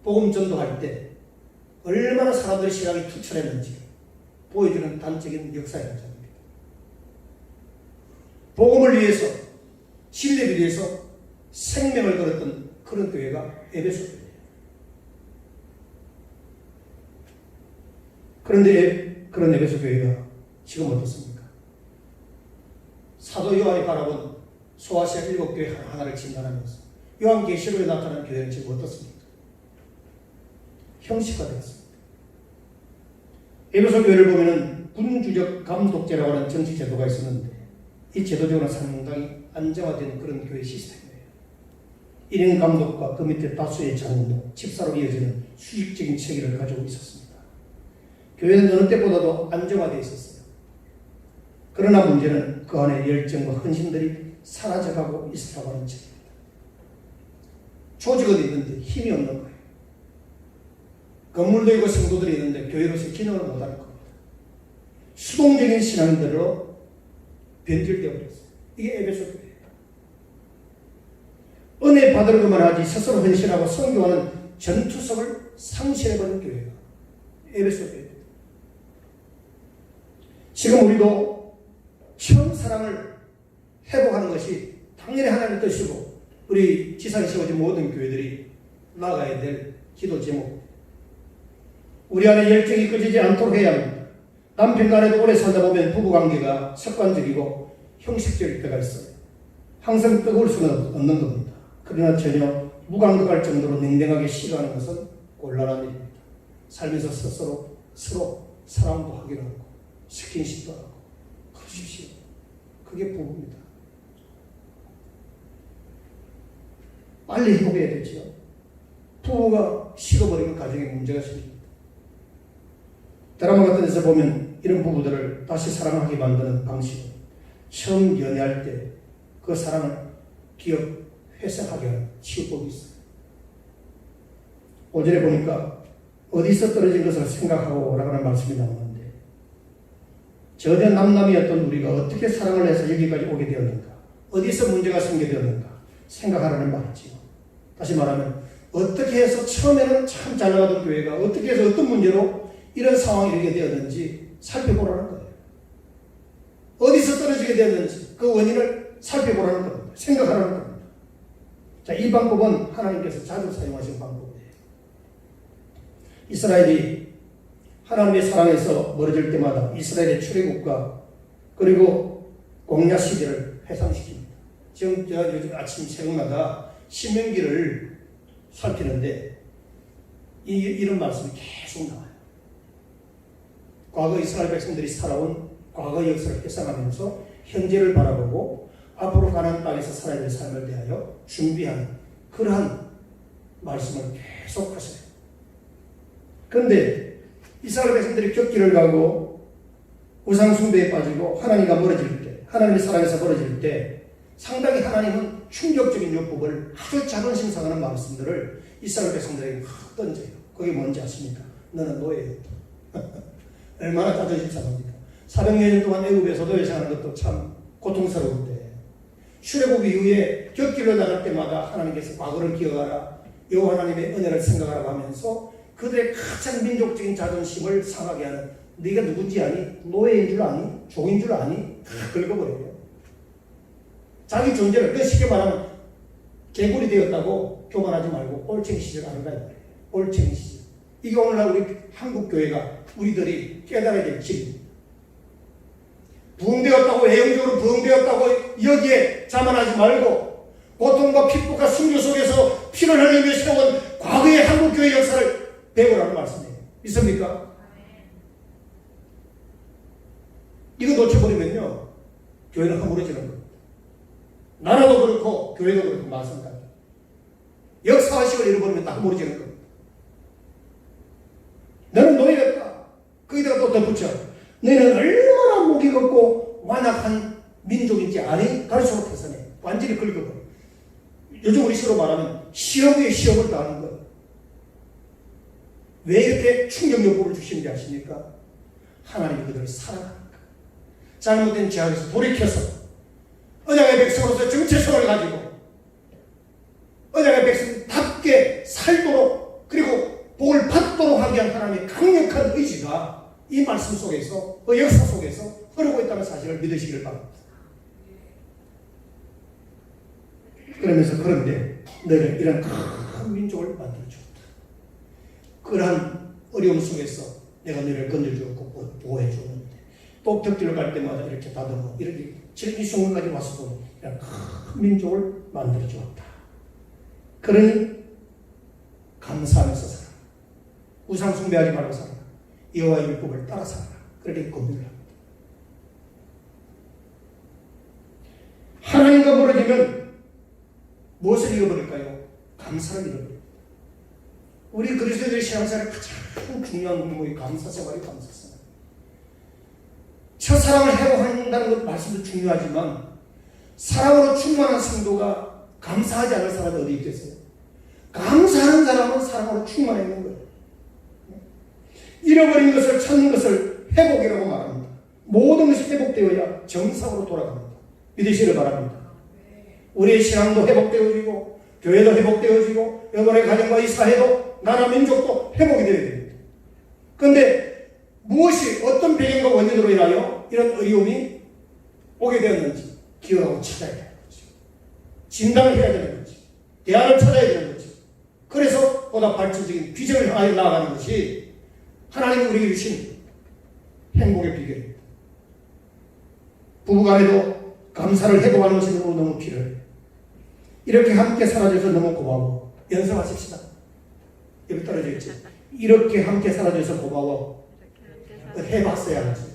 복음 전도할 때 얼마나 사람들의 신앙이 투철했는지 보여주는 단적인 역사의 현장입니다. 복음을 위해서, 진리를 위해서 생명을 걸었던 그런 교회가 에베소 교회예요. 그런데 그런 에베소 교회가 지금 어떻습니까? 사도 요한이 바라본 소아시아 7교회 하나를 진단하면서 요한계시록에 나타난 교회는 지금 어떻습니까? 형식화되었습니다. 에베소 교회를 보면 군주적 감독제라고 하는 정치 제도가 있었는데 이 제도적으로 상당히 안정화된 그런 교회 시스템이에요. 1인 감독과 그 밑에 다수의 장로, 집사로 이어지는 수직적인 체계를 가지고 있었습니다. 교회는 어느 때보다도 안정화되어 있었어요. 그러나 문제는 그 안에 열정과 헌신들이 사라져가고 있었다고 하는 점입니다. 조직은 있는데 힘이 없는 거예요. 건물도 있고 성도들이 있는데 교회로서 기능을 못하는 겁니다. 수동적인 신앙들로 변질되어 버렸어요. 이게 에베소 교회예요. 은혜 받으려고만 하지 스스로 헌신하고 선교하는 전투성을 상실해버린 교회가 에베소 교회입니다. 지금 우리도 처음 사랑을 회복하는 것이 당연히 하나님의 뜻이고 우리 지상에 세워진 모든 교회들이 나가야 될 기도 제목. 우리 안에 열정이 꺼지지 않도록 해야 합니다. 남편과 아내도 오래 살다 보면 부부관계가 습관적이고 형식적일 때가 있어요. 항상 뜨거울 수는 없는 겁니다. 그러나 전혀 무감각할 정도로 냉랭하게 싫어하는 것은 곤란한 일입니다. 살면서 스스로 서로 사랑도 하기로 하고 스킨십도 하고 그러십시오. 그게 부부입니다. 빨리 회복해야 되죠. 부부가 식어버리면 가정에 문제가 생깁니다. 드라마 같은 데서 보면 이런 부부들을 다시 사랑하게 만드는 방식은 처음 연애할 때 그 사랑을 기억 회상하게 하는 치유법이 있어요. 오전에 보니까 어디서 떨어진 것을 생각하고 오라는 말씀이 나오는데 전혀 남남이었던 우리가 어떻게 사랑을 해서 여기까지 오게 되었는가, 어디서 문제가 생기게 되었는가 생각하라는 말이지요. 다시 말하면 어떻게 해서 처음에는 참 잘 나가던 교회가 어떻게 해서 어떤 문제로 이런 상황이 이렇게 되었는지 살펴보라는 거예요. 어디서 떨어지게 되었는지 그 원인을 살펴보라는 겁니다. 생각하라는 겁니다. 자, 이 방법은 하나님께서 자주 사용하신 방법이에요. 이스라엘이 하나님의 사랑에서 멀어질 때마다 이스라엘의 출애굽과 그리고 광야 시대를 회상시킵니다. 지금 제가 요즘 아침 새벽마다 신명기를 살피는데 이런 말씀이 계속 나와요. 과거 이스라엘 백성들이 살아온 과거 역사를 회상하면서 현재를 바라보고 앞으로 가나안 땅에서 살아야 될 삶을 대하여 준비하는 그러한 말씀을 계속 하세요. 그런데 이스라엘 백성들이 격기를 가고 우상숭배에 빠지고 하나님과 멀어질 때, 하나님의 사랑에서 멀어질 때 상당히 하나님은 충격적인 율법을 아주 자존심 상하는 말씀들을 이스라엘 백성들에게 확 던져요. 그게 뭔지 아십니까? 너는 노예예요. 얼마나 자존심 상합니까? 400년 동안 애굽에서 노예생하는 것도 참 고통스러운데 출애굽 이후에 격길로 나갈 때마다 하나님께서 과거를 기억하라, 여호와 하나님의 은혜를 생각하라고 하면서 그들의 가장 민족적인 자존심을 상하게 하는 네가 누군지 아니? 노예인 줄 아니? 종인 줄 아니? 다 긁어버려요. 자기 존재를, 그 쉽게 말하면 개구리 되었다고 교만하지 말고 올챙이 시절 하는 거예요. 올챙이 시절. 이게 오늘날 우리 한국교회가 우리들이 깨달아야 될 길입니다. 부흥되었다고, 외형적으로 부흥되었다고 여기에 자만하지 말고 고통과 핍박과 순교 속에서 피를 흘리며 세운 과거의 한국교회 역사를 배우라는 말씀이에요. 믿습니까? 이거 놓쳐버리면요 교회는 허물어지는 겁니다. 나라도 그렇고 교회도 그렇고 마찬가지. 역사의식을 잃어버리면 다 허물어지는 겁니다. 너는 노예였다. 거기다가 또 덧붙여. 너희는 얼마나 목이 걷고 완악한 민족인지 아니? 갈수록 개선해. 완전히 긁어버려. 요즘 우리 시로 말하면 시험 위에 시험을 당하는 거예요. 왜 이렇게 충격요법을 주시는지 아십니까? 하나님이 그들을 사랑하니까. 잘못된 죄악에서 돌이켜서 언약의 백성으로서 정체성을 가지고 언약의 백성답게 살도록 그리고 복을 받도록 하게 한 하나님의 강력한 의지가 이 말씀 속에서 그 역사 속에서 흐르고 있다는 사실을 믿으시길 바랍니다. 그러면서 그런데 너희는 이런 큰 민족을 만들어주었다. 그러한 어려움 속에서 내가 너희를 건져주었고 보호해주었는데 또 격길로 갈 때마다 이렇게 다듬어 이렇게 이 순간까지 와서 보니 이런 큰 민족을 만들어주었다. 그러니 감사하면서 살아. 우상 숭배하지 말고 살아. 여호와의 율법을 따라 살아. 그렇게 권유를 합니다. 하나님과 멀어지면 무엇을 잃어버릴까요? 감사를 잃어버립니다. 우리 그리스도인들의 신앙생활의 가장 중요한 공목이 감사생활이 감사생활. 첫사랑을 회복한다는 것 말씀도 중요하지만 사랑으로 충만한 성도가 감사하지 않을 사람이 어디 있겠어요? 감사하는 사람은 사랑으로 충만해 있는 거예요. 잃어버린 것을 찾는 것을 회복이라고 말합니다. 모든 것이 회복되어야 정상으로 돌아갑니다. 믿으시길 바랍니다. 우리의 신앙도 회복되어지고 교회도 회복되어지고 여러분의 가정과 이 사회도 나라 민족도 회복이 되어야 됩니다. 그런데 무엇이 어떤 배경과 원인으로 인하여 이런 어려움이 오게 되었는지 기억하고 찾아야 되는 거죠. 진단을 해야 되는 거죠. 대안을 찾아야 되는 거죠. 그래서 보다 발전적인 비전을 향하여 나아가는 것이 하나님이 우리에게 주신 행복의 비결입니다. 부부간에도 감사를 회복하는 것이 너무 필요해요. 이렇게 함께 살아줘서 너무 고마워. 연습하십시다. 여기 떨어져 있지. 이렇게 함께 살아줘서 고마워. 해봤어야 하지.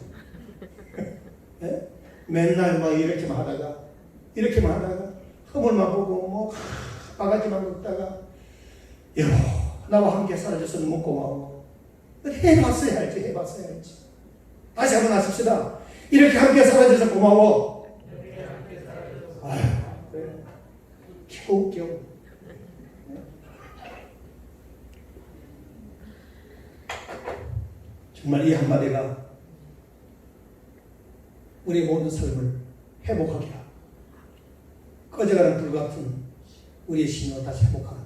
네? 맨날 막 이렇게만 하다가 허물만 보고 뭐 바가지만 먹다가 여보 나와 함께 살아줘서 너무 고마워. 해봤어야 알지. 다시 한번 하십시다. 이렇게 함께 살아줘서 고마워. 아휴, 겨우. 정말 이 한마디가 우리 모든 삶을 회복하게 하고 꺼져가는 불같은 우리의 신을 다시 회복하는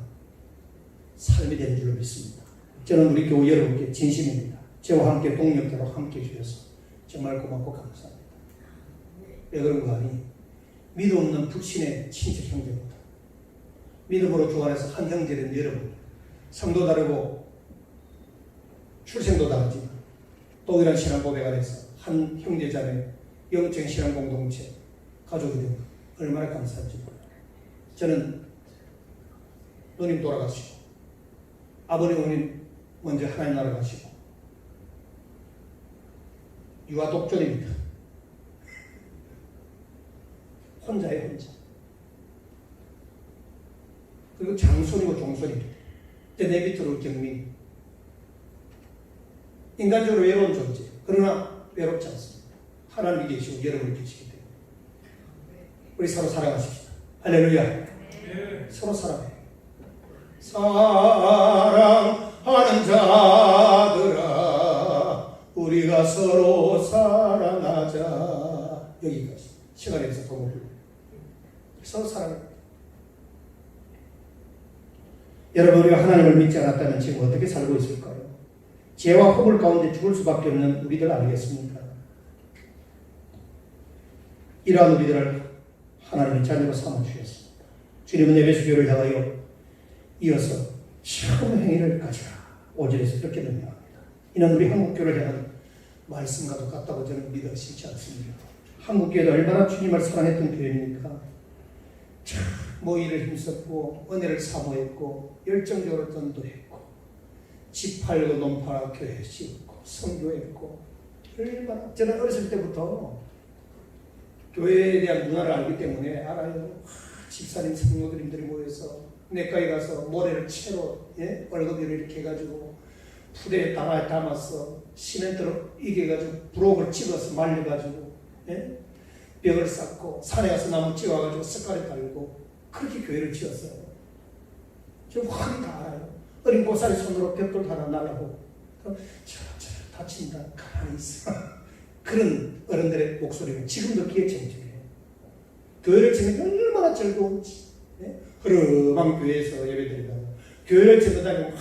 삶이 되는 줄로 믿습니다. 저는 우리 교우 여러분께 진심입니다. 저와 함께 동력대로 함께 해주셔서 정말 고맙고 감사합니다. 왜 그런 거 아니? 믿음 없는 불신의 친척 형제보다 믿음으로 주 안에서 한 형제된 여러분, 성도 다르고 출생도 다르지만 동일한 신앙 고백 안에서 한 형제자매 영적 신앙 공동체 가족이 되는 얼마나 감사한지 몰라요. 저는 누님 돌아가시고 아버님 어머님 먼저 하나님 나라 가시고 유아 독존입니다. 혼자예요, 혼자. 그리고 장손이고 종손입니다. 내 밑으로 경민. 인간적으로 외로운 존재. 그러나 외롭지 않습니다. 하나님이 계시고 여러분이 계시기 때문에 우리 서로 사랑하십시다. 할렐루야. 네. 서로 사랑해. 사랑하는 자들아 우리가 서로 사랑하자. 여기까지 시간에 있어서 더 못불러. 서로 사랑해. 여러분, 우리가 하나님을 믿지 않았다면 지금 어떻게 살고 있을까요? 죄와 허물 가운데 죽을 수밖에 없는 우리들 아니겠습니까? 이러한 우리들을 하나님의 자녀로 삼아주셨습니다. 주님은 에베소 교회를 향하여 이어서 처음 행위를 가지라. 5절에서 그렇게 명령합니다. 이는 우리 한국교회를 향한 말씀과도 같다고 저는 믿어 싫지 않습니다. 한국교회도 얼마나 주님을 사랑했던 교회입니까? 참 모의를 힘썼고 은혜를 사모했고 열정적으로 전도했고 집 팔고 논 팔아 교회 씌웠고 선교했고 얼마나 저는 어렸을 때부터 교회에 대한 문화를 알기 때문에 알아요. 집사님 성도들님들이 모여서 내과에 가서 모래를 채로 월급비를 이렇게 해가지고 푸대에 담아서 시멘트로 이겨가지고 부록을 찍어서 말려가지고 벽을 쌓고 산에 가서 나무 찍어가지고 석가래 달고 그렇게 교회를 지었어요. 저 확 다 알아요. 어린 고사리 손으로 벽돌 하나 날라고 저 다친다 가만히 있어. 그런 어른들의 목소리가 지금도 귀에 청청해요. 교회를 지내면 얼마나 즐거운지. 흐름한 교회에서 예배드리다가 교회를 지내다니면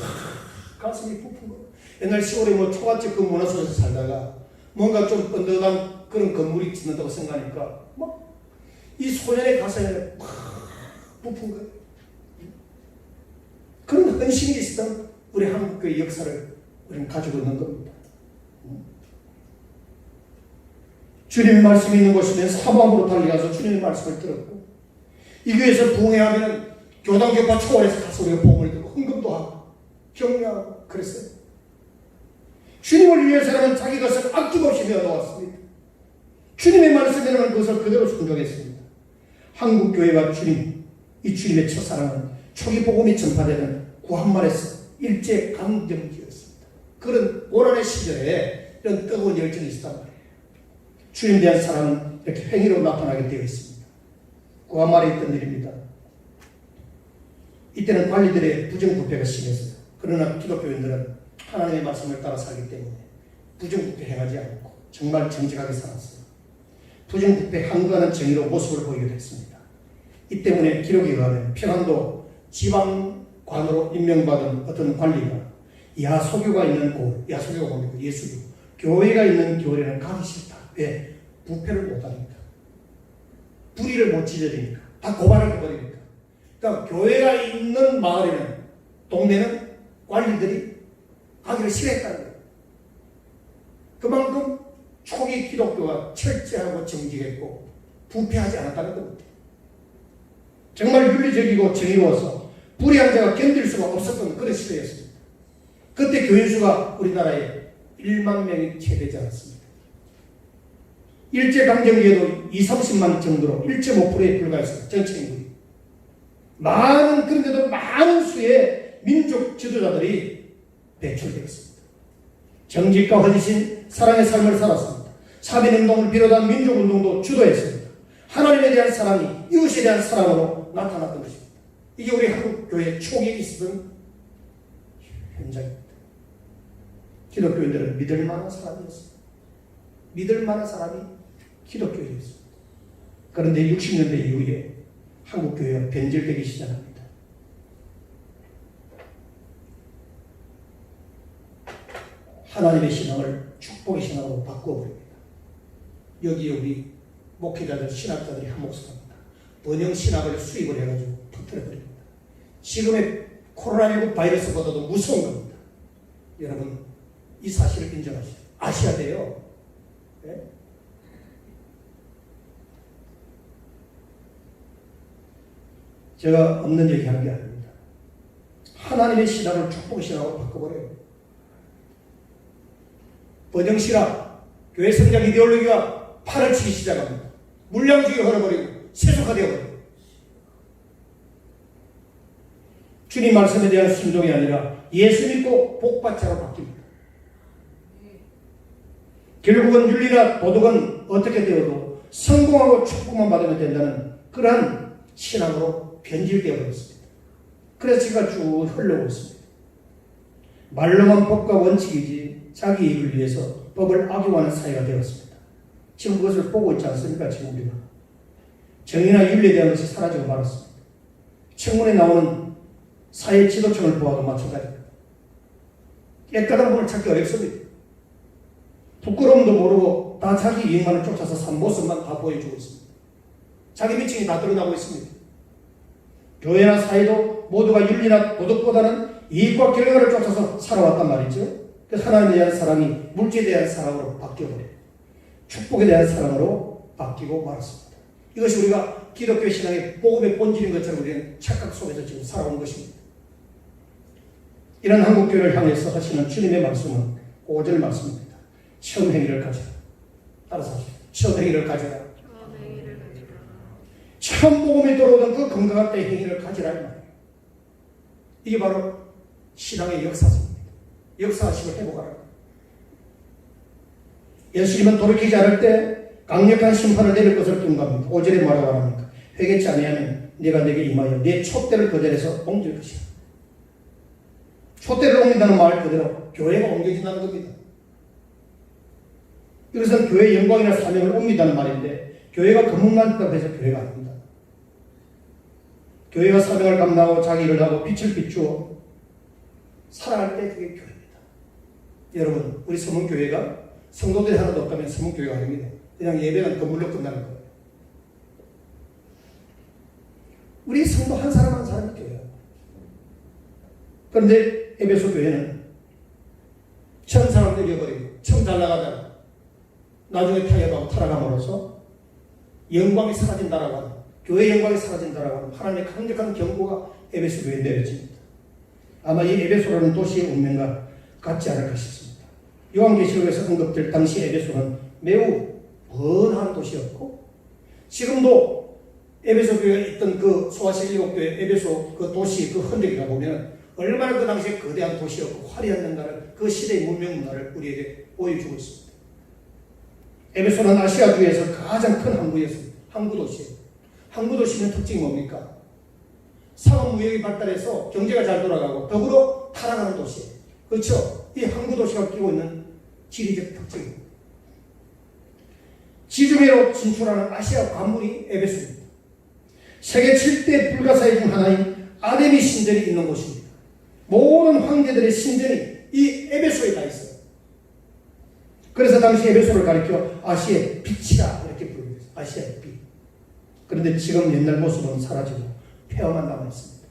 가슴이 부푼 거예요. 옛날 시골에 뭐 초가집 그 문화 속에서 살다가 뭔가 좀 번덕한 그런 건물이 짓는다고 생각하니까 막 이 소년의 가슴에 부푼 거예요. 그런 헌신이 있었던 우리 한국교회 역사를 우리는 가지고 있는 겁니다. 주님의 말씀이 있는 곳이면 사모함으로 달려가서 주님의 말씀을 들었고 이 교회에서 부흥회하면 교단교파 초월해서 가서 우리가 복음을 듣고 헌금도 하고 격려하고 그랬어요. 주님을 위해서는 자기 것을 아낌없이 내어놓았습니다. 주님의 말씀에는 그것을 그대로 순종했습니다. 한국교회와 주님, 이 주님의 첫사랑은 초기 복음이 전파되는 구한말에서 일제강점기였습니다. 그런 고난의 시절에 이런 뜨거운 열정이 있었단 말이에요. 주님에 대한 사랑은 이렇게 행위로 나타나게 되어 있습니다. 구한말에 있던 일입니다. 이때는 관리들의 부정부패가 심했어요. 그러나 기독교인들은 하나님의 말씀을 따라 살기 때문에 부정부패 행하지 않고 정말 정직하게 살았어요. 부정부패 한가하는 정의로 모습을 보이게 됐습니다. 이 때문에 기록에 의하면 평안도 지방관으로 임명받은 어떤 관리가 야소교가 있는 곳, 야소교가 뭡니까? 예수교. 교회가 있는 교회는 가기 싫다. 왜? 부패를 못하니까. 불의를 못 지져지니까. 다 고발을 해버리니까. 그러니까 교회가 있는 마을에는, 동네는 관리들이 가기를 싫어했다는 거예요. 그만큼 초기 기독교가 철저하고 정직했고 부패하지 않았다는 겁니다. 정말 윤리적이고 정의로워서 불의한 자가 견딜 수가 없었던 그런 시대였습니다. 그때 교인 수가 우리나라에 1만 명이 채 되지 않았습니다. 일제강점기에도 20-30만 정도로 1.5%에 불과했어요. 전체 인구이. 그런데도 많은 수의 민족 지도자들이 배출되었습니다. 정직과 헌신, 사랑의 삶을 살았습니다. 사민운동을 비롯한 민족운동도 주도했습니다. 하나님에 대한 사랑이 이웃에 대한 사랑으로 나타났던 것입니다. 이게 우리 한국교회 초기에 있었던 현장입니다. 기독교인들은 믿을 만한 사람이었습니다. 믿을 만한 사람이 기독교인이었습니다. 그런데 60년대 이후에 한국교회가 변질되기 시작합니다. 하나님의 신앙을 축복의 신앙으로 바꿔버립니다. 여기에 우리 목회자들, 신학자들이 한 목소리입니다. 번영 신학을 수입을 해가지고 터뜨려버립니다. 지금의 코로나19 바이러스보다도 무서운 겁니다. 여러분, 이 사실을 인정하시죠. 아셔야 돼요. 네? 제가 없는 얘기하는 게 아닙니다. 하나님의 신앙을 축복의 신앙으로 바꿔버려요. 번영신학, 교회 성장 이데올로기가 팔을 치기 시작합니다. 물량주의 흘러버리고 세속화되어버려요. 주님 말씀에 대한 순종이 아니라 예수 믿고 복받자로 바뀝니다. 결국은 윤리나 도덕은 어떻게 되어도 성공하고 축복만 받으면 된다는 그러한 신앙으로 변질되어 버렸습니다. 그래서 제가 쭉 흘러오고 있습니다. 말로만 법과 원칙이지 자기 이익을 위해서 법을 악용하는 사회가 되었습니다. 지금 그것을 보고 있지 않습니까? 지금 우리가 정의나 윤리에 대한 것이 사라지고 말았습니다. 청문회 나오는 사회 지도층을 보아도 마찬가지입니다. 깨끗한 분을 찾기 어렵습니다. 부끄러움도 모르고 다 자기 이익만을 쫓아서 산 모습만 다 보여주고 있습니다. 자기 미칭이 다 드러나고 있습니다. 교회나 사회도 모두가 윤리나 도덕보다는 이익과 결과를 쫓아서 살아왔단 말이죠. 그래서 하나님에 대한 사랑이 물질에 대한 사랑으로 바뀌어버려요. 축복에 대한 사랑으로 바뀌고 말았습니다. 이것이 우리가 기독교 신앙의 복음의 본질인 것처럼 우리는 착각 속에서 지금 살아온 것입니다. 이런 한국교회를 향해서 하시는 주님의 말씀은 5절 말씀입니다. 처음 행위를 가져라. 따라서 하십시오. 처음 행위를 가져라. 처음 복음이 들어오던 그 건강할 때 행위를 가지라 이 말이에요. 이게 바로 신앙의 역사입니다. 역사하심을 회복하라. 예수님은 돌이키지 않을 때 강력한 심판을 내릴 것을 경고합니다. 5절에 뭐라고 합니까? 회개치 아니하면 내가 내게 임하여 내 촛대를 거절해서 옮길 것이다. 촛대를 옮긴다는 말 그대로 교회가 옮겨진다는 겁니다. 이것은 교회의 영광이나 사명을 옮긴다는 말인데 교회가 건물만 있다고 해서 교회가 아닙니다. 교회가 사명을 감당하고 자기 일을 하고 빛을 비추어 살아갈 때 그게 교회입니다. 여러분, 우리 서문교회가 성도들이 하나도 없다면 서문교회가 아닙니다. 그냥 예배는 건물로 끝나는 거예요. 우리 성도 한 사람 한 사람이 교회예요. 그런데 에베소 교회는 처음 사람들 잃어버리고 처음 잘 나가다가 나중에 타협하고 타락함으로써 영광이 사라진다라고 하는, 교회의 영광이 사라진다라고 하는 하나님의 강력한 경고가 에베소 교회에 내려집니다. 아마 이 에베소라는 도시의 운명과 같지 않을까 싶습니다. 요한계시록에서 언급될 당시 에베소는 매우 번화한 도시였고, 지금도 에베소 교회에 있던 그 소아실 7교회 에베소 그 도시 그 흔적이 가보면 얼마나 그 당시에 거대한 도시였고 화려한 문화를, 그 시대의 문명 문화를 우리에게 보여주고 있습니다. 에베소는 아시아주에서 가장 큰 항구였습니다. 항구 도시예요. 항구 도시는 특징이 뭡니까? 상업 무역이 발달해서 경제가 잘 돌아가고 더불어 타락하는 도시예요. 그렇죠? 이 항구 도시가 끼고 있는 지리적 특징입니다. 지중해로 진출하는 아시아 관문이 에베소입니다. 세계 7대 불가사의 중 하나인 아데미 신전이 있는 곳입니다. 모든 황제들의 신전이 이 에베소에 다 있어요. 그래서 당시 에베소를 가리켜 아시아의 빛이라 이렇게 부릅니다. 아시아의 빛. 그런데 지금 옛날 모습은 사라지고 폐허만 남아있습니다.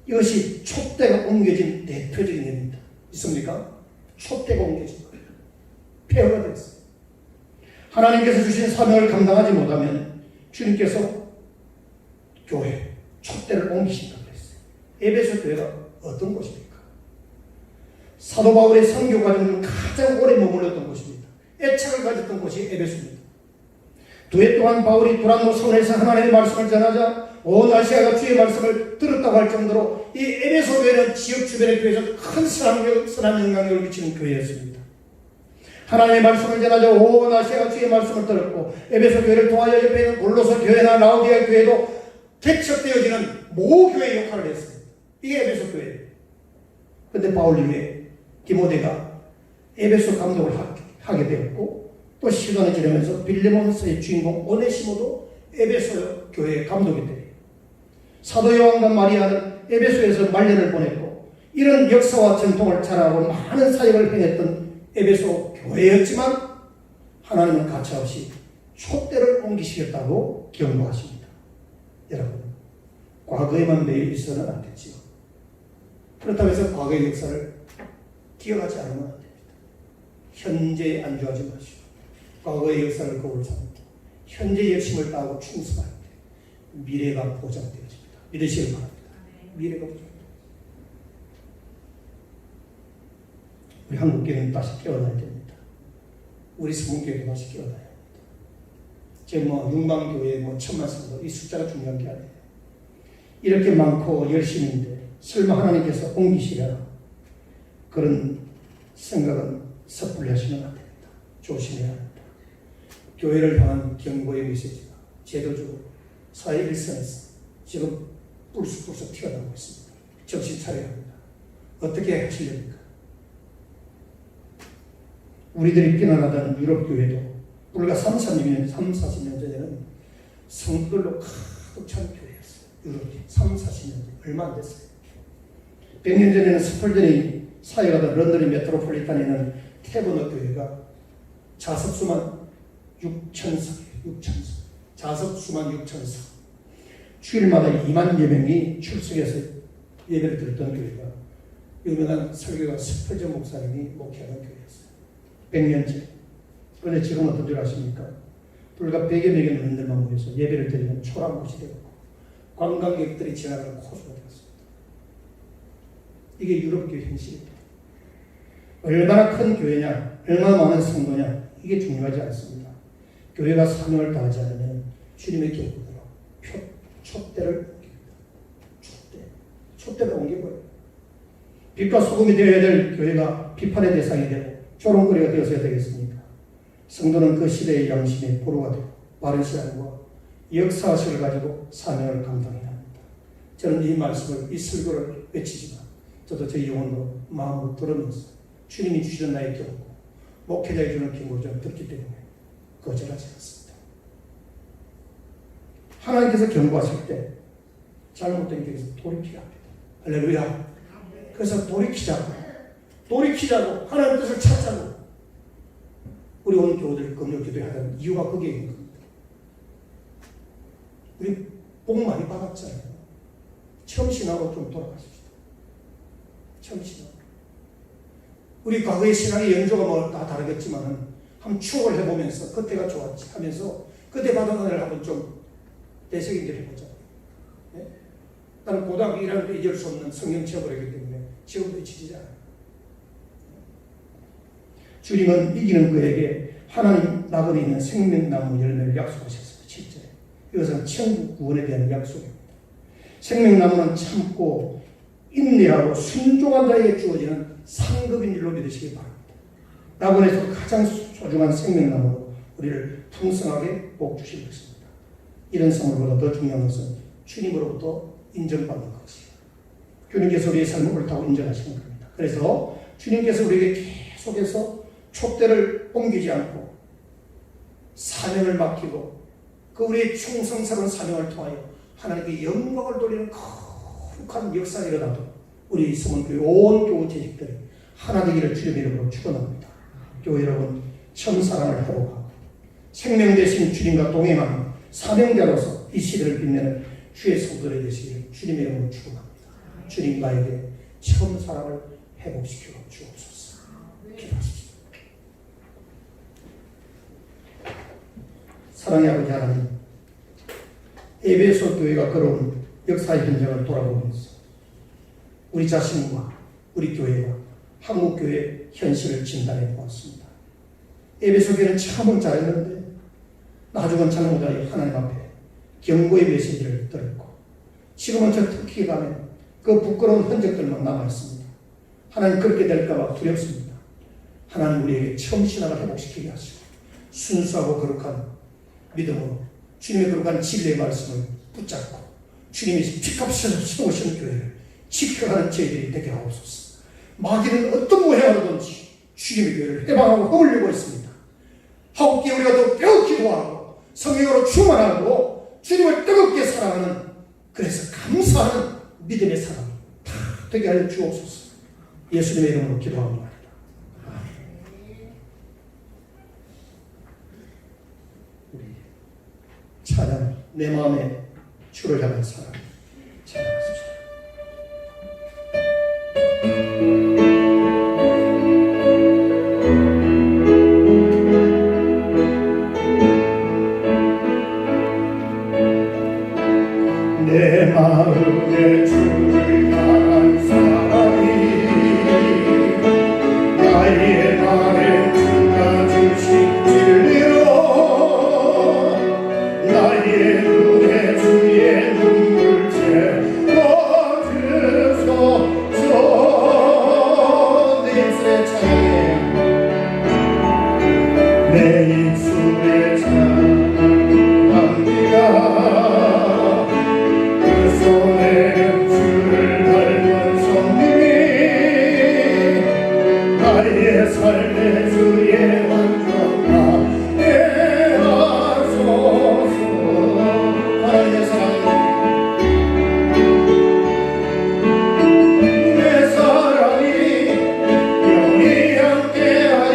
이것이 촛대가 옮겨진 대표적인 예입니다. 있습니까? 촛대가 옮겨진 거예요. 폐허가 됐어요. 하나님께서 주신 사명을 감당하지 못하면 주님께서 교회, 촛대를 옮기신다고 했어요. 에베소 교회가 어떤 곳입니까? 사도 바울의 선교 과정을 가장 오래 머물렀던 곳입니다. 애착을 가졌던 곳이 에베소입니다. 두 해 동안 바울이 두란노 성에서 하나님의 말씀을 전하자 온 아시아가 주의 말씀을 들었다고 할 정도로 이 에베소 교회는 지역 주변의 교회에서 큰 선한 영향력을 미치는 교회였습니다. 하나님의 말씀을 전하자 온 아시아가 주의 말씀을 들었고, 에베소 교회를 통하여 옆에 있는 골로새 교회나 라오디아 교회도 개척되어지는 모교회 역할을 했습니다. 이게 에베소 교회예요. 그런데 바울 이후에 디모데가 에베소 감독을 하게 되었고, 또 시간이 지나면서 빌레몬서의 주인공 오네시모도 에베소 교회의 감독이 돼요. 사도 요한과 마리아는 에베소에서 말년을 보냈고, 이런 역사와 전통을 자랑하고 많은 사역을 행했던 에베소 교회였지만 하나님은 가차없이 촛대를 옮기시겠다고 경고하십니다. 여러분, 과거에만 매여 있어서는 안 되지요. 그렇다고 해서 과거의 역사를 기억하지 않으면 안 됩니다. 현재에 안주하지 마시고 과거의 역사를 거울 삼고 현재의 열심을 다하고 충성할 때 미래가 보장되어집니다. 믿으시기 바랍니다. 미래가 보장됩니다. 우리 한국교회는 다시 깨어나야 됩니다. 우리 성문교회도 다시 깨어나야 합니다. 지금 육망교회 1000만 성도 이 숫자가 중요한 게 아니에요. 이렇게 많고 열심인데 설마 하나님께서 옮기시려나 그런 생각은 섣불리 하시면 안 됩니다. 조심해야 합니다. 교회를 향한 경고의 메시지가 제도적으로 사회 일선에서 지금 불쑥불쑥 튀어나오고 있습니다. 정신 차려야 합니다. 어떻게 하시렵니까? 우리들이 비난하던 유럽 교회도 불과 40년 전에는 성도들로 가득 찬 교회였어요. 유럽이 40년 전 얼마 안 됐어요. 100년 전에는 스펄전이 사역하던 런던의 메트로폴리탄에 있는 태버너 교회가 자석수만 6,000석이에요. 6,000석. 자석수만 6,000석. 주일마다 2만여 명이 출석해서 예배를 드렸던 교회가 유명한 설교가 스펄전 목사님이 목회하는 교회였어요. 100년 전. 그런데 지금 어떤 줄 아십니까? 불과 100여 명의 노인들만 모여서 예배를 드리는 초라한 곳이 되었고 관광객들이 지나가는 코스가 되었습니다. 이게 유럽교회 현실입니다. 얼마나 큰 교회냐, 얼마나 많은 성도냐 이게 중요하지 않습니다. 교회가 사명을 다하지 않으면 주님의 경고대로 촛대를 옮깁니다. 촛대를 옮겨버려요. 빛과 소금이 되어야 될 교회가 비판의 대상이 되고 조롱거리가 되어서야 되겠습니까? 성도는 그 시대의 양심의 보루가 되고 바른 신앙과 역사학을 가지고 사명을 감당해야 합니다. 저는 이 말씀을, 이 설교를 외치지만 저도 제 영혼으로 마음으로 들으면서 주님이 주시는 나의 경고, 목회자에 주는 경고를 좀 듣기 때문에 거절하지 않습니다. 하나님께서 경고하실 때 잘못된 길에서 돌이켜야 합니다. 할렐루야. 그래서 돌이키자고 하나님 뜻을 찾자고 우리 온 교우들이 금요 기도하는 이유가 거기에 있는 겁니다. 우리 복 많이 받았잖아요. 처음 신앙으로 좀 돌아가십시다. 처음 신앙. 우리 과거의 신앙의 연조가 뭐 다 다르겠지만 한번 추억을 해보면서 그때가 좋았지 하면서 그때 받은 은혜를 한번 좀 되새김질 해보자. 네? 나는 고등학교 1학년 때 잊을 수 없는 성경 체험을 했기 때문에 지금도 잊히지 않아요. 주님은 이기는 그에게 하나님 나그네 있는 생명나무 열매를 약속하셨습니다. 7절에. 이것은 천국 구원에 대한 약속입니다. 생명나무는 참고 인내하고 순종한 자에게 주어지는 상급인 줄로 믿으시기 바랍니다. 나그네에서 가장 소중한 생명나무로 우리를 풍성하게 복 주실 것입니다. 이런 선물보다 더 중요한 것은 주님으로부터 인정받는 것이에요. 주님께서 우리의 삶을 옳다고 인정하시는 겁니다. 그래서 주님께서 우리에게 계속해서 촛대를 옮기지 않고 사명을 맡기고 그 우리의 충성스러운 사명을 통하여 하나님께 영광을 돌리는 거룩한 역사가 일어나도 우리 서문교회 온 교우 재직들이 하나 되기를 주님의 이름으로 축원합니다. 교회 여러분, 천사랑을 회복하고 생명 되신 주님과 동행하는 사명자로서 이 시대를 빛내는 주의 성도들이 되시기를 주님의 이름으로 축원합니다. 주님 나에게 천사랑을 회복시켜 주옵소서. 기도하십시오. 사랑의 아버지 하나님, 에베소 교회가 걸어온 역사의 현장을 돌아보면서 우리 자신과 우리 교회와 한국교회의 현실을 진단해 보았습니다. 에베소 교회는 참은 잘했는데 나중은 잘못하여 하나님 앞에 경고의 메시지를 들었고 지금은 저 터키에 가면 그 부끄러운 흔적들만 남아있습니다. 하나님 그렇게 될까봐 두렵습니다. 하나님 우리에게 처음 신앙을 회복시키게 하시고 순수하고 거룩한 믿음으로 주님의 거룩한 진리의 말씀을 붙잡고 주님이 피값을 세우시는 교회를 지켜가는 저희들이 되게 하옵소서. 마귀는 어떤 모양으로든지 주님의 교회를 해방하고 허물려고 했습니다. 하옵기에 우리가 더 배워 기도하고 성령으로 충만하고 주님을 뜨겁게 사랑하는, 그래서 감사하는 믿음의 사람 다 되게 하여 주옵소서. 예수님의 이름으로 기도합니다. 아멘. 찬양, 내 마음에 주를 향한 사랑 찬양하십시오. 내 마음에 주를 향한 사랑이 나의 말에 주가 주신 진리로 나의 눈에 주의 눈물째 꽂으소서. 내 입술에 찬양해, 내 입술에 찬양합니다. 손에 주를 닮은 손님이 나의 삶의 주의 완전한 되어소서. 하나님의 사랑이 내 사랑이 영원히 함께하리.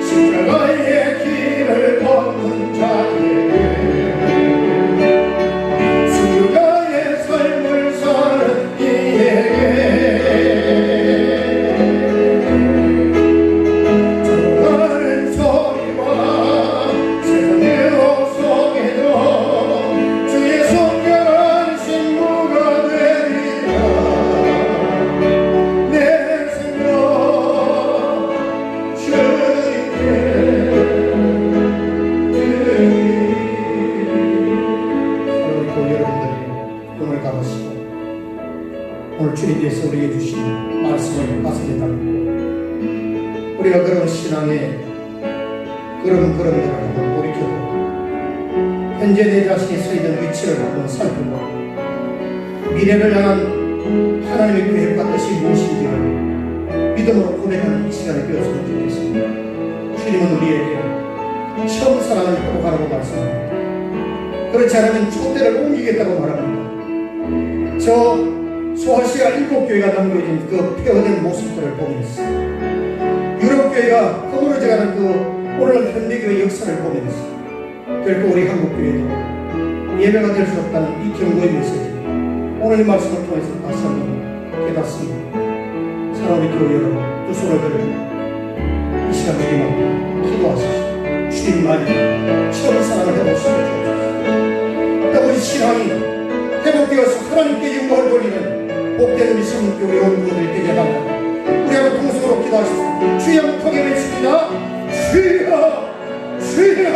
십자가의 길을 걷는 자에게 오늘 주님께서 우리에게 주신 말씀을 가슴에 담고 우리가 그런 신앙의 그런 걸음들을 한번 돌이켜보고 현재 내 자신이 서 있는 위치를 한번 살펴보고 미래를 향한 하나님의 계획과 뜻이 무엇인지를 믿음으로 고백하는 이 시간이 되었으면 좋겠습니다. 주님은 우리에게 처음 사랑을 회복하라고 말씀합니다. 그렇지 않으면 촛대를 옮기겠다고 말합니다. 저 소아시아 7교회가 남겨진 그 폐허된 모습들을 보면서 유럽교회가 허물어져가는 그 오늘날 현대교회 역사를 보면서 결코 우리 한국교회도 예배가 될 수 없다는 이 경고의 메시지 오늘 이 말씀을 통해서 다시 한번 깨닫습니다. 사랑하는 교회 여러분, 두 손을 들고 이 시간 주님 앞에 기도하십시오. 주님만이 처음 사랑을 해보시고 주옵소서. 우리 신앙이 회복되어서 하나님께 영광을 돌리는 복된 우리 성교회 연구원들이 되게 해달라고 우리 한번 동성으로 기도하십시오. 주여 한번 크게 외칩니다. 주여 주여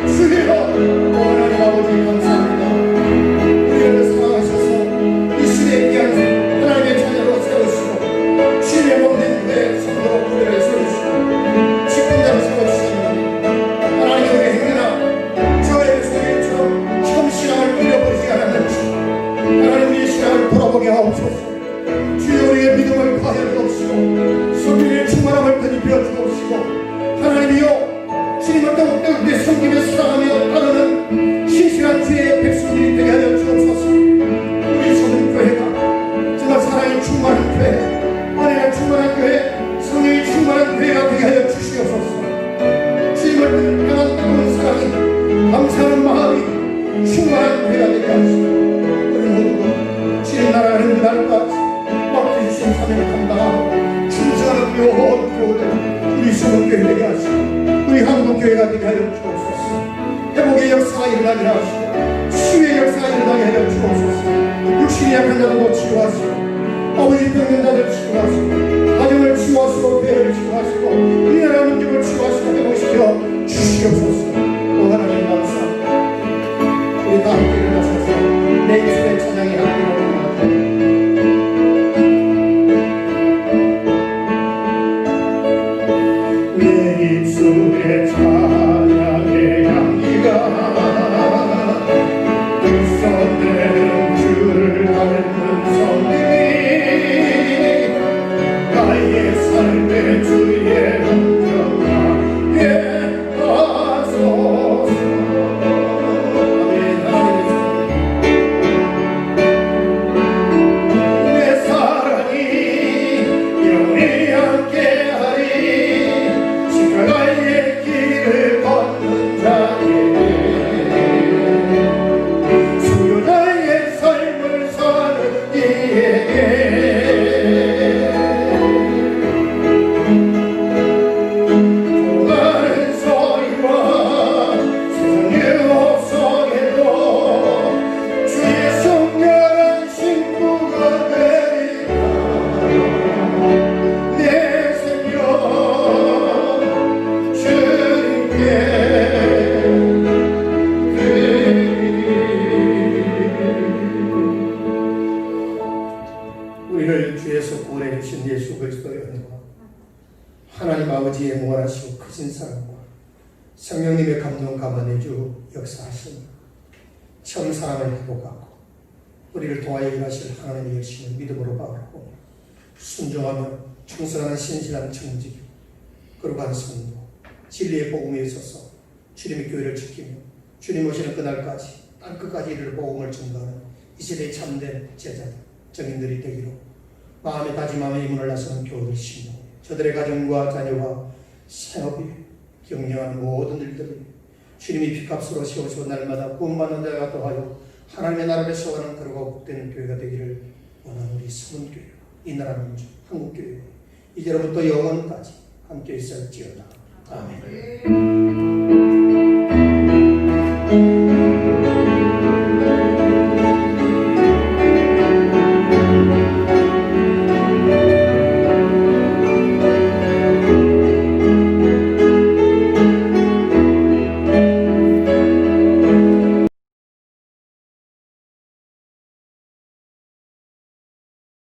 주여. 하나님 아버지 감사합니다. 우리를 사랑하셔서 이 시대에 귀한 하나님의 자녀로 세우시고 주님의 몸된 교회 성도로 교회를 세우시고 직분자로 세워주셨는데 하나님 우리의 행여나 저의 소리처럼 처음 신앙을 잃어버리지 않았는지 하나님 우리의 신앙을 돌아보게 하옵소서. 주여 우리의 믿음을 과하여 주옵시고 성령의 충만함을 덧입혀 주옵시고 하나님이여 주님을 더욱더 섬기며 사랑하며 따르는 신실한 주의 백성들이 되게 하여 주옵소서. 우리 소년교회가 정말 사랑이 충만한 교회, 은혜가 충만한 교회, 성령이 충만한 교회가 되게 하여 주시옵소서. 주님을 향한 뜨거운 사랑이 감사하는 마음이 충만한 교회가 되게 하시고 우리 모두가 주님 나라를 그날까지 맡겨주신 사명을 감당하고 충성하는 묘한 교회들 우리 소년교회 되게 하시고 우리 한국교회가 되게 하여 주옵소서. 회복의 역사가 일어나게 하시고 치유의 역사가 일어나게 하여 주옵소서. 육신이 약한 자들도 치유하시고 아버지 병든 자들 치유하시고 가정을 치유하시고 교회를 치유하시고 이 나라 문제를 치유하시고 회복시켜 주시옵소서. 또 하나님 감사합니다. 우리 다 함께 일어나셔서 내 입술의 찬양이 함께 내 입술의 찬양의 향기가 불성되는 주를 닮은 성님이 나의 삶의 주의 우리를 주에서 구원해 주신 예수 그리스도의 은혜와 하나님 아버지의 무한하시고 크신 사랑과 성령님의 감동 감화내주 역사하신 처음 사랑을 회복하고 우리를 통하여 일하실 하나님의 열심을 믿음으로 바라고 순종하며 충성하는 신실한 청지기 거룩한 성도 진리의 복음에 있어서 주님의 교회를 지키며 주님 오시는 그날까지 땅끝까지 이를 복음을 전가하는 이 시대의 참된 제자들 정인들이 되기로 마음에 다짐하며 이 문을 나서는 교우들 신고 저들의 가정과 자녀와 생업이 경영하는 모든 일들을 주님이 피값으로 세우시고 날마다 구원받는 자가 더하여 하나님의 나라를 세워가는 그러고 복된 교회가 되기를 원하는 우리 서문교회 이 나라 민족 한국교회 이제로부터 영원까지 함께 있을지어다. 아멘.